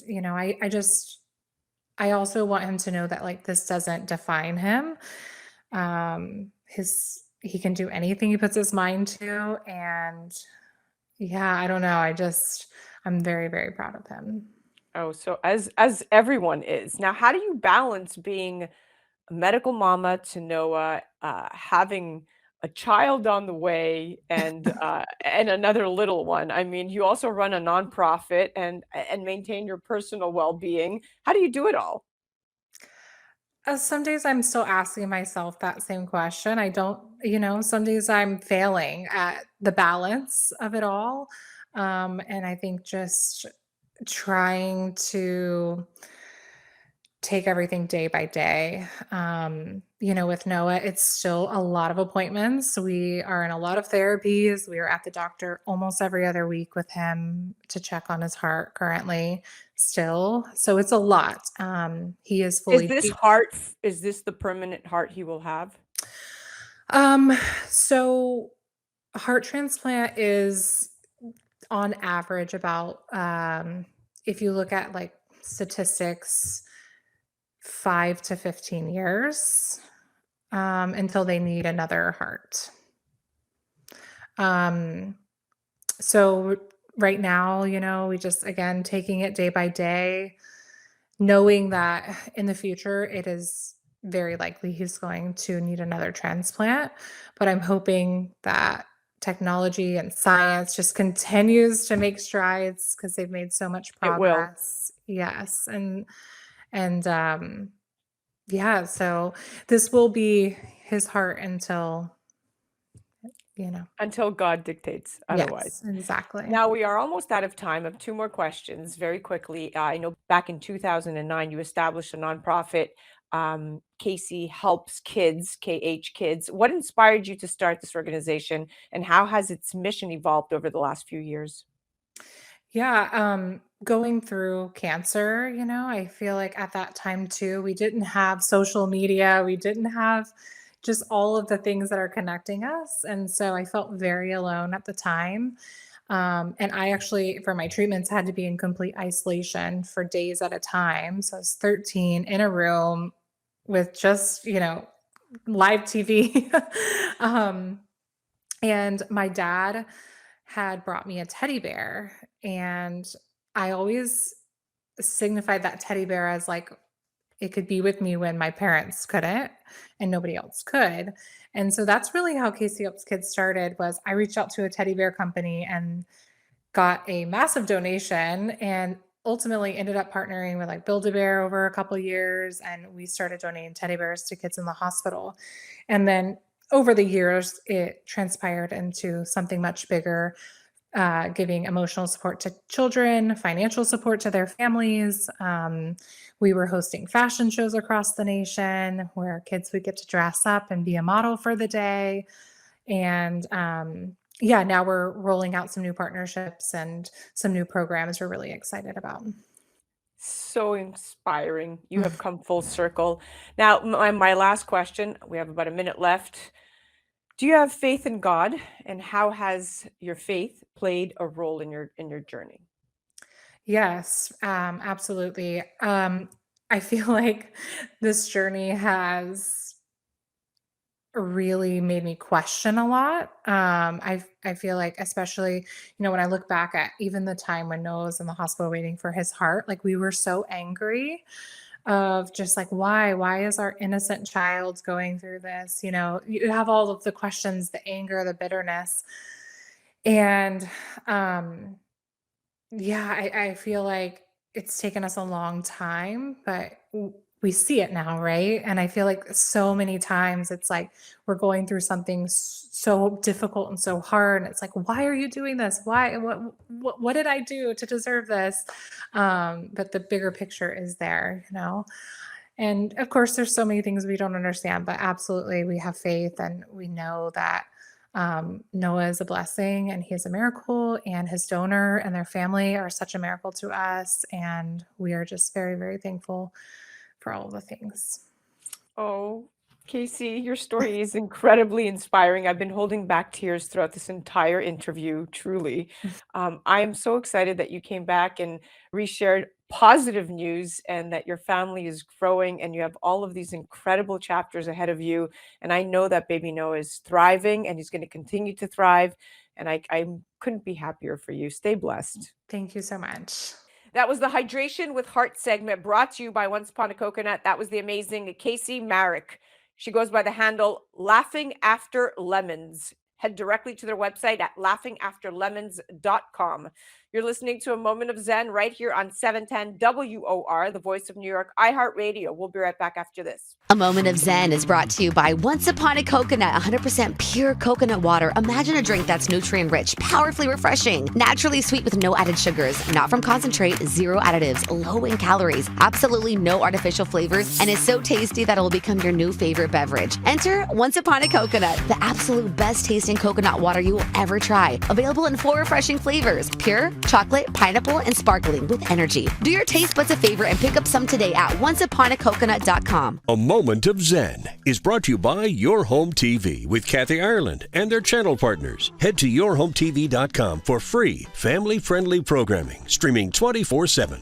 I also want him to know that like this doesn't define him. His He can do anything he puts his mind to, and yeah, I don't know. I'm very, very proud of him. Oh, so as everyone is. Now, how do you balance being a medical mama to Noah, having a child on the way and another little one? I mean, you also run a nonprofit and maintain your personal well-being. How do you do it all? Some days I'm still asking myself that same question. I don't, some days I'm failing at the balance of it all. And I think just trying to take everything day by day. With Noah, it's still a lot of appointments. We are in a lot of therapies. We are at the doctor almost every other week with him to check on his heart currently still. So it's a lot. He is Is fully. this heart, is this the permanent heart he will have? Um, so heart transplant is on average about, if you look at like statistics, 5 to 15 years, until they need another heart. Um, so right now, we just, again, taking it day by day, knowing that in the future, it is very likely he's going to need another transplant. But I'm hoping that technology and science just continues to make strides because they've made so much It will. progress. Yes. And yeah, so this will be his heart until, Until God dictates otherwise. yes, exactly. Now we are almost out of time. I have two more questions very quickly. I know back in 2009, you established a nonprofit, Casey Helps Kids, KH Kids. What inspired you to start this organization, and how has its mission evolved over the last few years? Yeah, going through cancer, I feel like at that time too, we didn't have social media, we didn't have just all of the things that are connecting us. And so I felt very alone at the time. And I actually, for my treatments, had to be in complete isolation for days at a time. So I was 13 in a room with just, live TV. um, and my dad had brought me a teddy bear, and I always signified that teddy bear as like it could be with me when my parents couldn't and nobody else could. And so that's really how Casey Helps Kids started. Was I reached out to a teddy bear company and got a massive donation, and ultimately ended up partnering with like Build-A-Bear over a couple years, and we started donating teddy bears to kids in the hospital. And then over the years, it transpired into something much bigger, giving emotional support to children, financial support to their families. We were hosting fashion shows across the nation where kids would get to dress up and be a model for the day. And yeah, now we're rolling out some new partnerships and some new programs we're really excited about. So inspiring. You have come full circle. Now, my last question, we have about a minute left. Do you have faith in God, and how has your faith played a role in your journey? Yes, absolutely. I feel like this journey has really made me question a lot. I feel like, especially, when I look back at even the time when Noah was in the hospital waiting for his heart, like we were so angry of just like, why is our innocent child going through this? You have all of the questions, the anger, the bitterness. And yeah, I feel like it's taken us a long time, but we see it now, right? And I feel like so many times it's like we're going through something so difficult and so hard, and it's like, why are you doing this? Why? What did I do to deserve this? But the bigger picture is there. And of course, there's so many things we don't understand, but absolutely, we have faith, and we know that Noah is a blessing and he is a miracle, and his donor and their family are such a miracle to us. And we are just very, very thankful for all of the things. Oh, Casey, your story is incredibly inspiring. I've been holding back tears throughout this entire interview, truly. I am so excited that you came back and reshared positive news, and that your family is growing and you have all of these incredible chapters ahead of you. And I know that baby Noah is thriving, and he's going to continue to thrive. And I couldn't be happier for you. Stay blessed. Thank you so much. That was the Hydration with Heart segment, brought to you by Once Upon a Coconut. That was the amazing Casey Marek. She goes by the handle Laughing After Lemons. Head directly to their website at laughingafterlemons.com. You're listening to A Moment of Zen right here on 710 WOR, the voice of New York, iHeartRadio. We'll be right back after this. A Moment of Zen is brought to you by Once Upon a Coconut, 100% pure coconut water. Imagine a drink that's nutrient-rich, powerfully refreshing, naturally sweet with no added sugars, not from concentrate, zero additives, low in calories, absolutely no artificial flavors, and is so tasty that it will become your new favorite beverage. Enter Once Upon a Coconut, the absolute best tasting coconut water you will ever try. Available in 4 refreshing flavors: pure, chocolate, pineapple, and sparkling with energy. Do your taste buds a favor and pick up some today at onceuponacoconut.com. A Moment of Zen is brought to you by Your Home TV with Kathy Ireland and their channel partners. Head to yourhometv.com for free, family-friendly programming, streaming 24/7.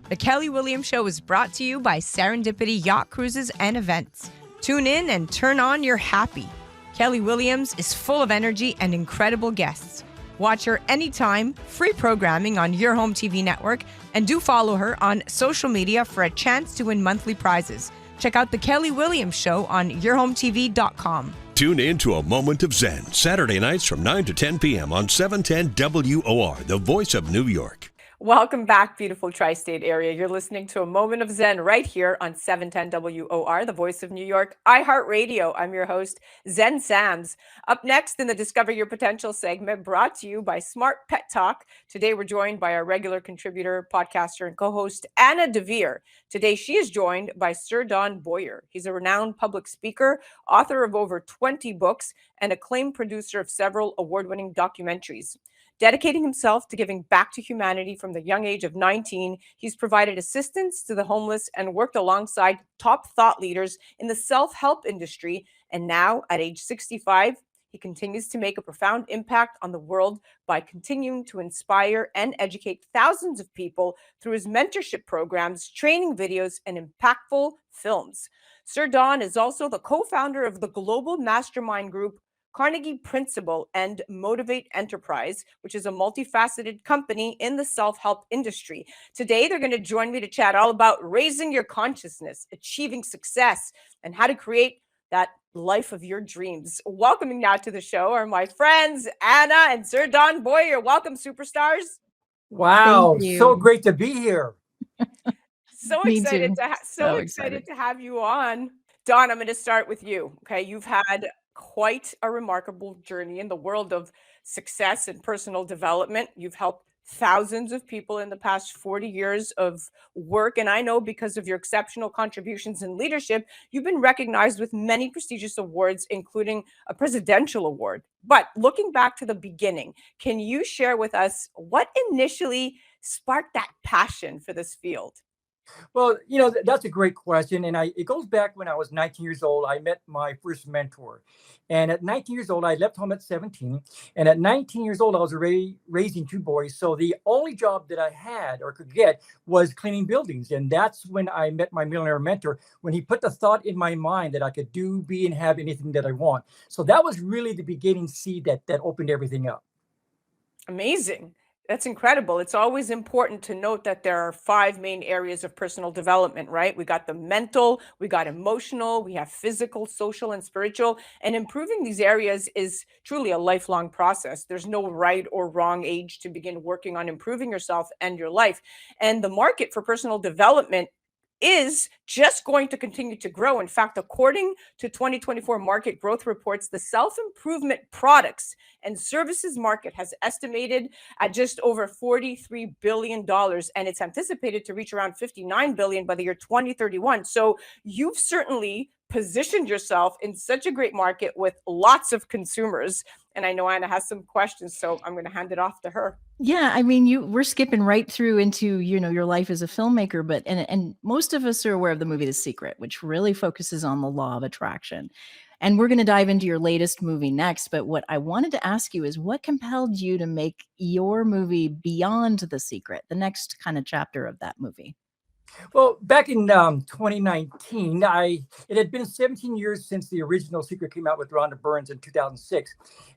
The Kelly Williams Show is brought to you by Serendipity Yacht Cruises and Events. Tune in and turn on your happy. Kelly Williams is full of energy and incredible guests. Watch her anytime, free programming on Your Home TV network, and do follow her on social media for a chance to win monthly prizes. Check out The Kelly Williams Show on yourhometv.com. Tune in to A Moment of Zen, Saturday nights from 9 to 10 p.m. on 710 WOR, the voice of New York. Welcome back, beautiful tri-state area. You're listening to A Moment of Zen right here on 710 WOR, the voice of New York, iHeartRadio. I'm your host, Zen Sams. Up next in the Discover Your Potential segment, brought to you by Smart Pet Talk. Today, we're joined by our regular contributor, podcaster, and co-host, Anna Devere. Today, she is joined by Sir Don Boyer. He's a renowned public speaker, author of over 20 books, and acclaimed producer of several award-winning documentaries. Dedicating himself to giving back to humanity from the young age of 19, he's provided assistance to the homeless and worked alongside top thought leaders in the self-help industry. And now, at age 65, he continues to make a profound impact on the world by continuing to inspire and educate thousands of people through his mentorship programs, training videos, and impactful films. Sir Don is also the co-founder of the global Mastermind Group, Carnegie Principle, and Motivate Enterprise, which is a multifaceted company in the self-help industry. Today, they're going to join me to chat all about raising your consciousness, achieving success, and how to create that life of your dreams. Welcoming now to the show are my friends, Anna and Sir Don Boyer. Welcome, superstars. Wow, so great to be here. So excited to have you on. Don, I'm going to start with you. Okay, you've had quite a remarkable journey in the world of success and personal development. You've helped thousands of people in the past 40 years of work. And I know because of your exceptional contributions in leadership, you've been recognized with many prestigious awards, including a presidential award. But looking back to the beginning, can you share with us what initially sparked that passion for this field? Well, that's a great question. And it goes back when I was 19 years old. I met my first mentor. And at 19 years old, I left home at 17. And at 19 years old, I was already raising 2 boys. So the only job that I had or could get was cleaning buildings. And that's when I met my millionaire mentor, when he put the thought in my mind that I could do, be, and have anything that I want. So that was really the beginning seed that opened everything up. Amazing. That's incredible. It's always important to note that there are 5 main areas of personal development, right? We got the mental, we got emotional, we have physical, social, and spiritual. And improving these areas is truly a lifelong process. There's no right or wrong age to begin working on improving yourself and your life. And the market for personal development is just going to continue to grow. In fact, according to 2024 market growth reports, the self-improvement products and services market has estimated at just over $43 billion, and it's anticipated to reach around $59 billion by the year 2031. So you've certainly positioned yourself in such a great market with lots of consumers. And I know Anna has some questions, so I'm going to hand it off to her. Yeah, I mean, we're skipping right through into, your life as a filmmaker, but and most of us are aware of the movie The Secret, which really focuses on the law of attraction. And we're going to dive into your latest movie next. But what I wanted to ask you is what compelled you to make your movie Beyond The Secret, the next kind of chapter of that movie? Well, back in 2019, it had been 17 years since the original Secret came out with Rhonda Burns in 2006.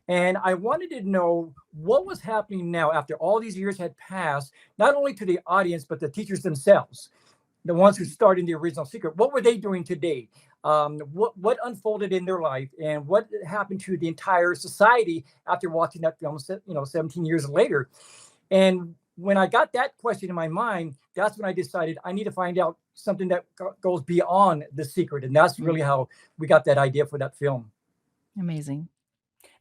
And I wanted to know what was happening now after all these years had passed, not only to the audience, but the teachers themselves, the ones who starred in the original Secret. What were they doing today? What unfolded in their life, and what happened to the entire society after watching that film, 17 years later? And when I got that question in my mind, that's when I decided I need to find out something that goes beyond the secret. And that's really how we got that idea for that film. Amazing.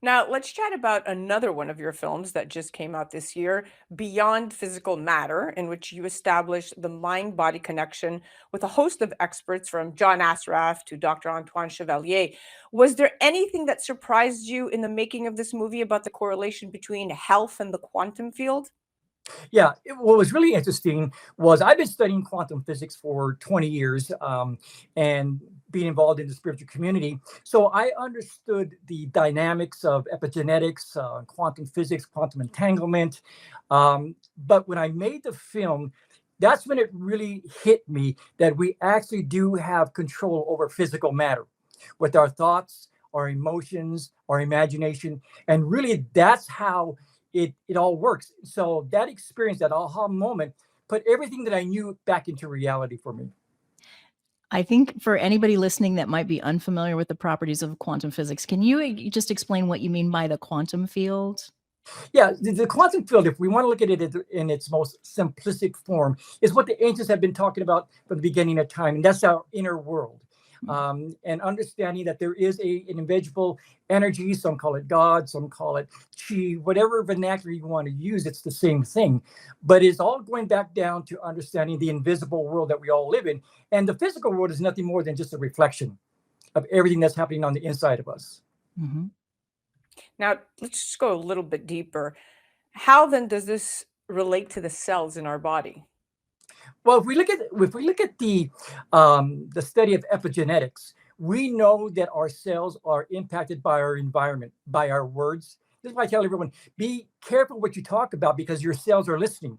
Now, let's chat about another one of your films that just came out this year, Beyond Physical Matter, in which you establish the mind body connection with a host of experts from John Assaraf to Dr. Antoine Chevalier. Was there anything that surprised you in the making of this movie about the correlation between health and the quantum field? Yeah, what was really interesting was I've been studying quantum physics for 20 years and being involved in the spiritual community. So I understood the dynamics of epigenetics, quantum physics, quantum entanglement. But when I made the film, that's when it really hit me that we actually do have control over physical matter with our thoughts, our emotions, our imagination. And really, that's how it all works. So that experience, that aha moment, put everything that I knew back into reality for me. I think for anybody listening that might be unfamiliar with the properties of quantum physics, can you just explain what you mean by the quantum field? Yeah, the quantum field, if we want to look at it in its most simplistic form, is what the ancients have been talking about from the beginning of time, and that's our inner world. And understanding that there is an invisible energy, some call it God, some call it chi, whatever vernacular you want to use, it's the same thing. But it's all going back down to understanding the invisible world that we all live in. And the physical world is nothing more than just a reflection of everything that's happening on the inside of us. Mm-hmm. Now, let's just go a little bit deeper. How then does this relate to the cells in our body? Well, if we look at the study of epigenetics, we know that our cells are impacted by our environment, by our words. This is why I tell everyone, be careful what you talk about because your cells are listening.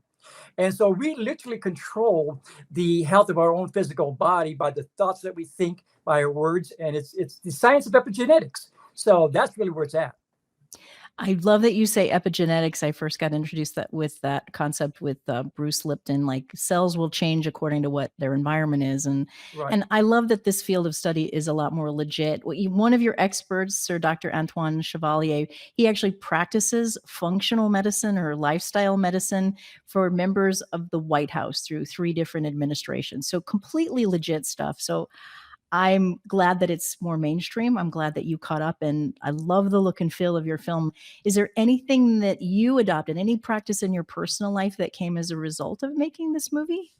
And so we literally control the health of our own physical body by the thoughts that we think, by our words, and it's the science of epigenetics. So that's really where it's at. I love that you say epigenetics. I first got introduced with that concept with Bruce Lipton, like cells will change according to what their environment is. And I love that this field of study is a lot more legit. One of your experts, Sir Dr. Antoine Chevalier, he actually practices functional medicine or lifestyle medicine for members of the White House through 3 different administrations. So completely legit stuff. So I'm glad that it's more mainstream. I'm glad that you caught up, and I love the look and feel of your film. Is there anything that you adopted, any practice in your personal life that came as a result of making this movie?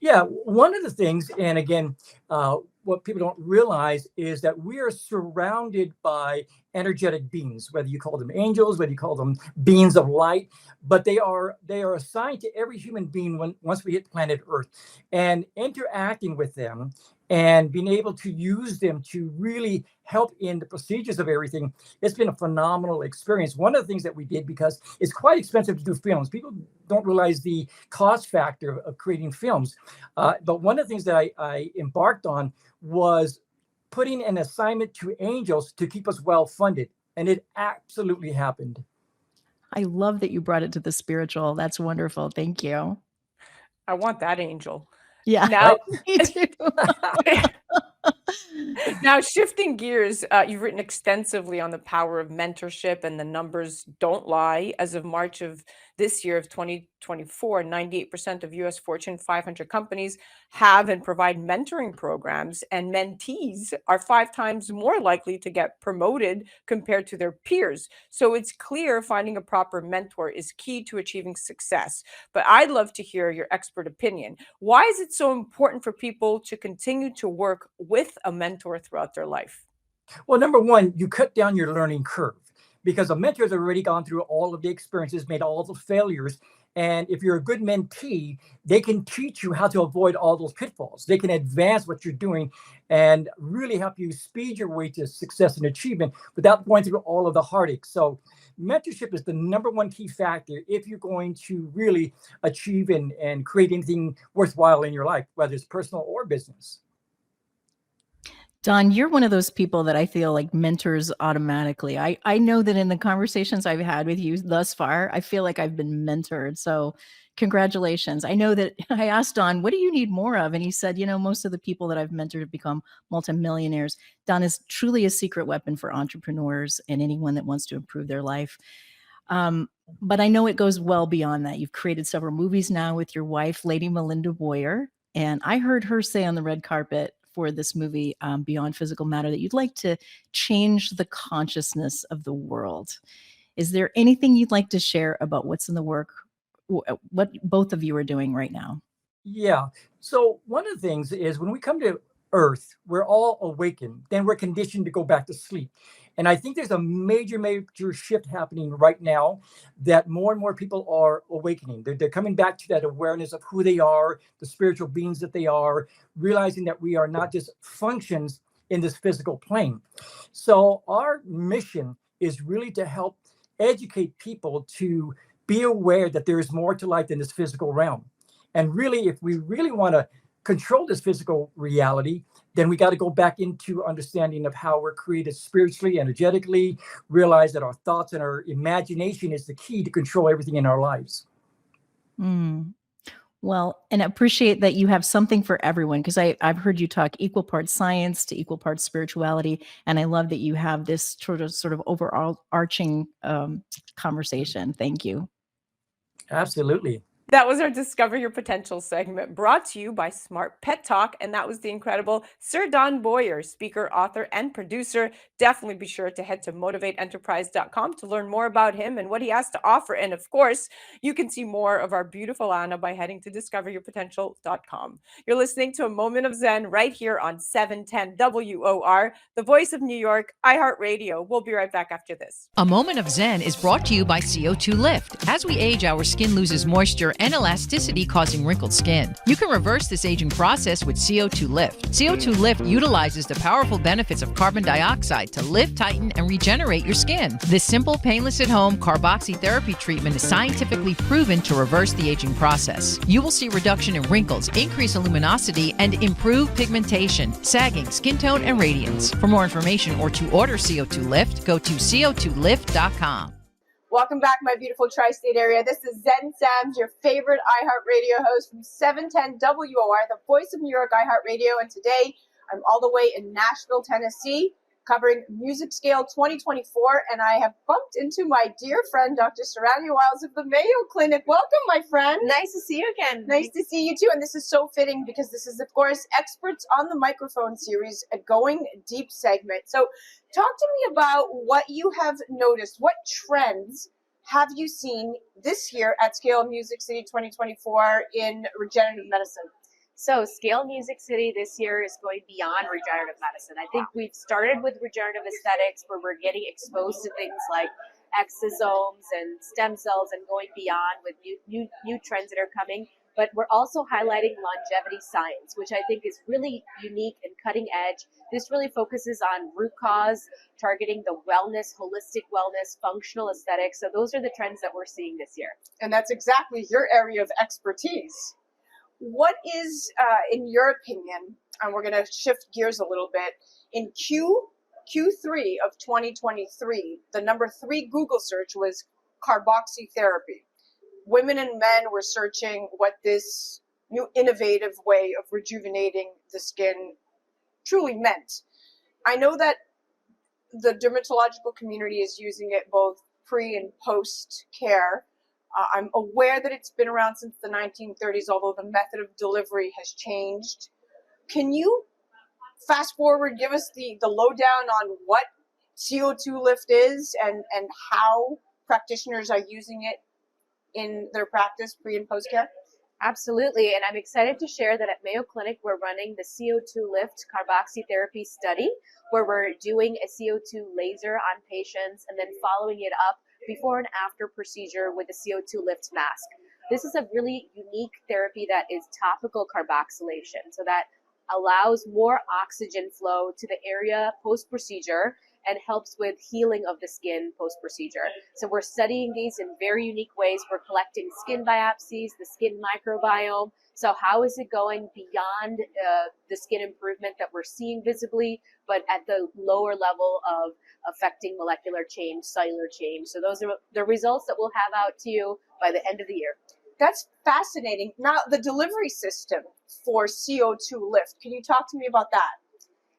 Yeah, one of the things, and again, what people don't realize is that we are surrounded by energetic beings, whether you call them angels, whether you call them beings of light, but they are assigned to every human being once we hit planet Earth, and interacting with them and being able to use them to really help in the procedures of everything. It's been a phenomenal experience. One of the things that we did, because it's quite expensive to do films, people don't realize the cost factor of creating films. But one of the things that I embarked on was putting an assignment to angels to keep us well funded. And it absolutely happened. I love that you brought it to the spiritual. That's wonderful. Thank you. I want that angel. Yeah, Now, me too. Now, shifting gears, you've written extensively on the power of mentorship, and the numbers don't lie. As of March of this year of 2024, 98% of U.S. Fortune 500 companies have and provide mentoring programs, and mentees are 5 times more likely to get promoted compared to their peers. So it's clear finding a proper mentor is key to achieving success. But I'd love to hear your expert opinion. Why is it so important for people to continue to work with a mentor throughout their life? Well, number one, you cut down your learning curve because a mentor has already gone through all of the experiences, made all the failures. And if you're a good mentee, they can teach you how to avoid all those pitfalls. They can advance what you're doing and really help you speed your way to success and achievement without going through all of the heartache. So mentorship is the number one key factor if you're going to really achieve and create anything worthwhile in your life, whether it's personal or business. Don, you're one of those people that I feel like mentors automatically. I know that in the conversations I've had with you thus far, I feel like I've been mentored. So congratulations. I know that I asked Don, what do you need more of? And he said, most of the people that I've mentored have become multimillionaires. Don is truly a secret weapon for entrepreneurs and anyone that wants to improve their life. But I know it goes well beyond that. You've created several movies now with your wife, Lady Melinda Boyer. And I heard her say on the red carpet for this movie, Beyond Physical Matter, that you'd like to change the consciousness of the world. Is there anything you'd like to share about what's in the work, what both of you are doing right now? Yeah. So one of the things is when we come to Earth, we're all awakened. Then we're conditioned to go back to sleep. And I think there's a major, major shift happening right now that more and more people are awakening. They're coming back to that awareness of who they are, the spiritual beings that they are, realizing that we are not just functions in this physical plane. So our mission is really to help educate people to be aware that there is more to life than this physical realm. And really, if we really want to control this physical reality, then we got to go back into understanding of how we're created spiritually, energetically, realize that our thoughts and our imagination is the key to control everything in our lives. Well, and I appreciate that you have something for everyone, because I've heard you talk equal parts science to equal parts spirituality. And I love that you have this sort of overall arching conversation. Thank you. Absolutely. That was our Discover Your Potential segment, brought to you by Smart Pet Talk. And that was the incredible Sir Don Boyer, speaker, author, and producer. Definitely be sure to head to motivateenterprise.com to learn more about him and what he has to offer. And of course, you can see more of our beautiful Anna by heading to discoveryourpotential.com. You're listening to A Moment of Zen right here on 710 WOR, the voice of New York, iHeartRadio. We'll be right back after this. A Moment of Zen is brought to you by CO2 Lift. As we age, our skin loses moisture and elasticity, causing wrinkled skin. You can reverse this aging process with CO2 Lift. CO2 Lift utilizes the powerful benefits of carbon dioxide to lift, tighten, and regenerate your skin. This simple, painless at-home carboxytherapy treatment is scientifically proven to reverse the aging process. You will see reduction in wrinkles, increase in luminosity, and improve pigmentation, sagging, skin tone, and radiance. For more information or to order CO2 Lift, go to co2lift.com. Welcome back, my beautiful tri-state area. This is Zen Sam's, your favorite iHeartRadio host from 710 WOR, the voice of New York, iHeartRadio. And today, I'm all the way in Nashville, Tennessee, covering Music Scale 2024. And I have bumped into my dear friend, Dr. Saranya Wiles of the Mayo Clinic. Welcome, my friend. Nice to see you again. Nice to see you too. And this is so fitting because this is, of course, Experts on the Microphone series, a Going Deep segment. So talk to me about what you have noticed. What trends have you seen this year at Scale Music City 2024 in regenerative medicine? So Scale Music City this year is going beyond regenerative medicine. I think we've started with regenerative aesthetics where we're getting exposed to things like exosomes and stem cells and going beyond with new trends that are coming. But we're also highlighting longevity science, which I think is really unique and cutting edge. This really focuses on root cause, targeting the wellness, holistic wellness, functional aesthetics. So those are the trends that we're seeing this year. And that's exactly your area of expertise. What is, in your opinion, and we're going to shift gears a little bit, in Q3 of 2023, the number 3 Google search was carboxytherapy. Women and men were searching what this new innovative way of rejuvenating the skin truly meant. I know that the dermatological community is using it both pre and post care. I'm aware that it's been around since the 1930s, although the method of delivery has changed. Can you fast forward, give us the lowdown on what CO2 Lift is and how practitioners are using it in their practice pre and post care? Absolutely. And I'm excited to share that at Mayo Clinic, we're running the CO2 Lift carboxytherapy study, where we're doing a CO2 laser on patients and then following it up before and after procedure with a CO2 Lift mask. This is a really unique therapy that is topical carboxylation, so that allows more oxygen flow to the area post-procedure and helps with healing of the skin post-procedure. So we're studying these in very unique ways. We're collecting skin biopsies, the skin microbiome. So how is it going beyond the skin improvement that we're seeing visibly, but at the lower level of affecting molecular change, cellular change? So those are the results that we'll have out to you by the end of the year. That's fascinating. Now, the delivery system for CO2 Lift, can you talk to me about that?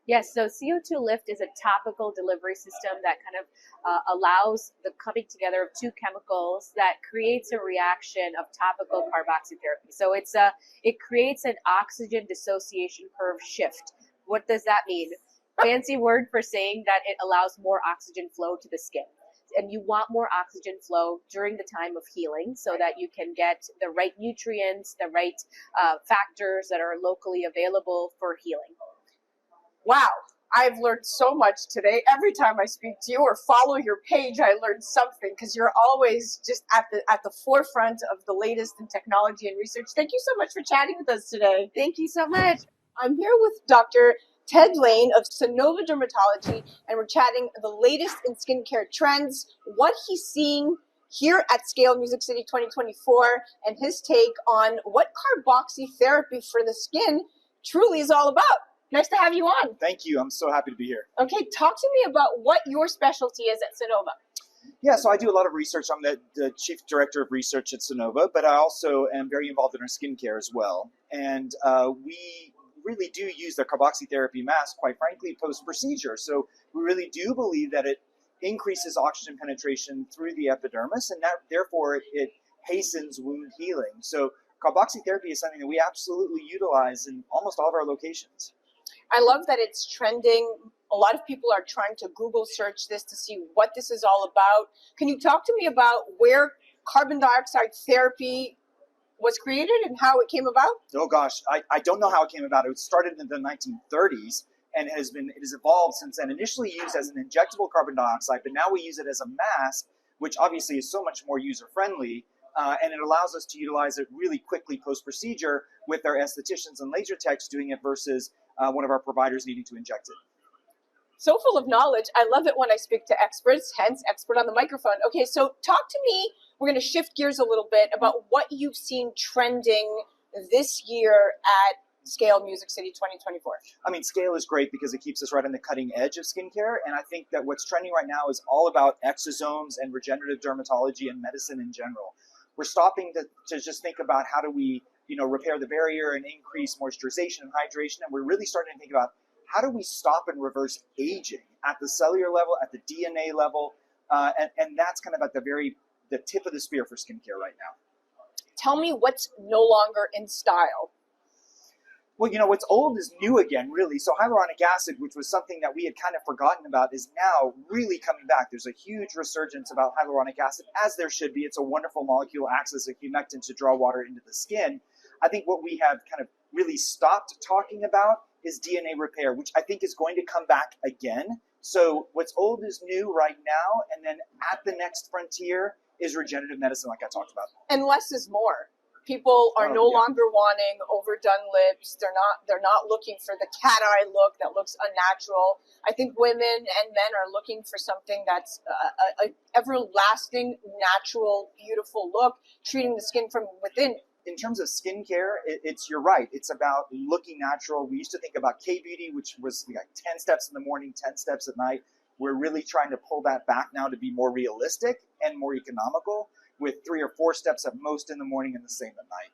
Yes, so CO2 Lift is a topical delivery system that kind of allows the coming together of two chemicals that creates a reaction of topical carboxytherapy. So it creates an oxygen dissociation curve shift. What does that mean? Fancy word for saying that it allows more oxygen flow to the skin. And you want more oxygen flow during the time of healing so that you can get the right nutrients, the right factors that are locally available for healing. Wow, I've learned so much today. Every time I speak to you or follow your page, I learn something because you're always just at the forefront of the latest in technology and research. Thank you so much for chatting with us today. Thank you so much. I'm here with Dr. Ted Lane of Sonova Dermatology, and we're chatting the latest in skincare trends, what he's seeing here at Scale Music City 2024, and his take on what carboxytherapy for the skin truly is all about. Nice to have you on. Thank you. I'm so happy to be here. Okay, talk to me about what your specialty is at Sonova. Yeah, so I do a lot of research. I'm the Chief Director of Research at Sonova, but I also am very involved in our skincare as well. And we really do use the carboxytherapy mask, quite frankly, post-procedure. So we really do believe that it increases oxygen penetration through the epidermis, and that therefore it hastens wound healing. So carboxytherapy is something that we absolutely utilize in almost all of our locations. I love that it's trending. A lot of people are trying to Google search this to see what this is all about. Can you talk to me about where carbon dioxide therapy was created and how it came about? Oh gosh, I don't know how it came about. It started in the 1930s and it has evolved since then. Initially used as an injectable carbon dioxide, but now we use it as a mask, which obviously is so much more user-friendly, and it allows us to utilize it really quickly post-procedure with our estheticians and laser techs doing it versus one of our providers needing to inject it. So full of knowledge. I love it when I speak to experts, hence expert on the microphone. Okay, so talk to me. We're going to shift gears a little bit about what you've seen trending this year at Scale Music City 2024. I mean, Scale is great because it keeps us right on the cutting edge of skincare. And I think that what's trending right now is all about exosomes and regenerative dermatology and medicine in general. We're stopping to just think about how do we, repair the barrier and increase moisturization and hydration. And we're really starting to think about how do we stop and reverse aging at the cellular level, at the DNA level. And that's kind of at the tip of the spear for skincare right now. Tell me what's no longer in style. Well, what's old is new again, really. So hyaluronic acid, which was something that we had kind of forgotten about, is now really coming back. There's a huge resurgence about hyaluronic acid, as there should be. It's a wonderful molecule, acts as a humectant to draw water into the skin. I think what we have kind of really stopped talking about is DNA repair, which I think is going to come back again. So what's old is new right now, and then at the next frontier is regenerative medicine, like I talked about. And less is more. People are no longer wanting overdone lips. They're not looking for the cat eye look that looks unnatural. I think women and men are looking for something that's a everlasting, natural, beautiful look, treating the skin from within. In terms of skincare, you're right. It's about looking natural. We used to think about K-beauty, which was like 10 steps in the morning, 10 steps at night. We're really trying to pull that back now to be more realistic and more economical, with 3 or 4 steps at most in the morning and the same at night.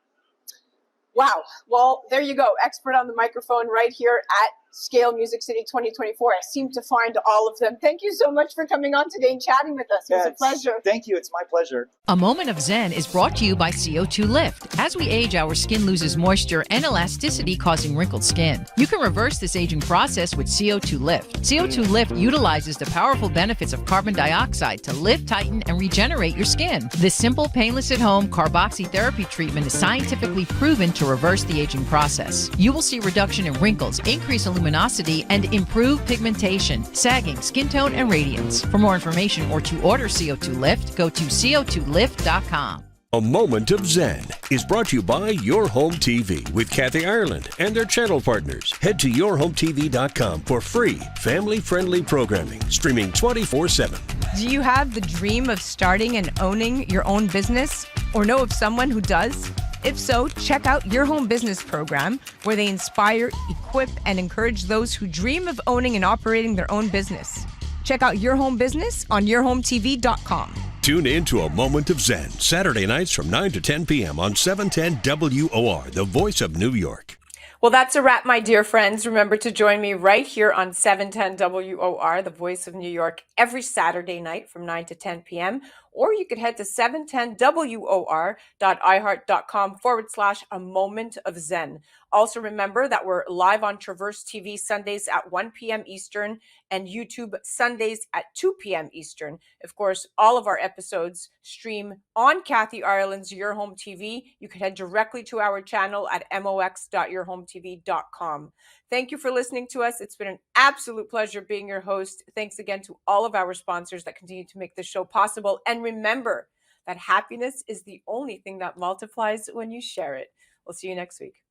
Wow. Well, there you go. Expert on the microphone right here at Scale Music City 2024. I seem to find all of them. Thank you so much for coming on today and chatting with us. It was a pleasure. Thank you. It's my pleasure. A Moment of Zen is brought to you by CO2 Lift. As we age, our skin loses moisture and elasticity, causing wrinkled skin. You can reverse this aging process with CO2 Lift. CO2 Lift utilizes the powerful benefits of carbon dioxide to lift, tighten, and regenerate your skin. This simple, painless at-home carboxytherapy treatment is scientifically proven to reverse the aging process. You will see reduction in wrinkles, increase luminosity, and improve pigmentation, sagging, skin tone, and radiance. For more information or to order CO2 Lift, go to co2lift.com. A Moment of Zen is brought to you by Your Home TV with Kathy Ireland and their channel partners. Head to yourhometv.com for free, family-friendly programming, streaming 24/7. Do you have the dream of starting and owning your own business, or know of someone who does? If so, check out Your Home Business program, where they inspire, equip, and encourage those who dream of owning and operating their own business. Check out Your Home Business on yourhometv.com. Tune in to A Moment of Zen, Saturday nights from 9 to 10 p.m. on 710 WOR, the voice of New York. Well, that's a wrap, my dear friends. Remember to join me right here on 710 WOR, the voice of New York, every Saturday night from 9 to 10 p.m. Or you could head to 710WOR.iHeart.com/a moment of Zen. Also remember that we're live on Traverse TV Sundays at 1 p.m. Eastern and YouTube Sundays at 2 p.m. Eastern. Of course, all of our episodes stream on Kathy Ireland's Your Home TV. You can head directly to our channel at mox.yourhometv.com. Thank you for listening to us. It's been an absolute pleasure being your host. Thanks again to all of our sponsors that continue to make this show possible. And remember that happiness is the only thing that multiplies when you share it. We'll see you next week.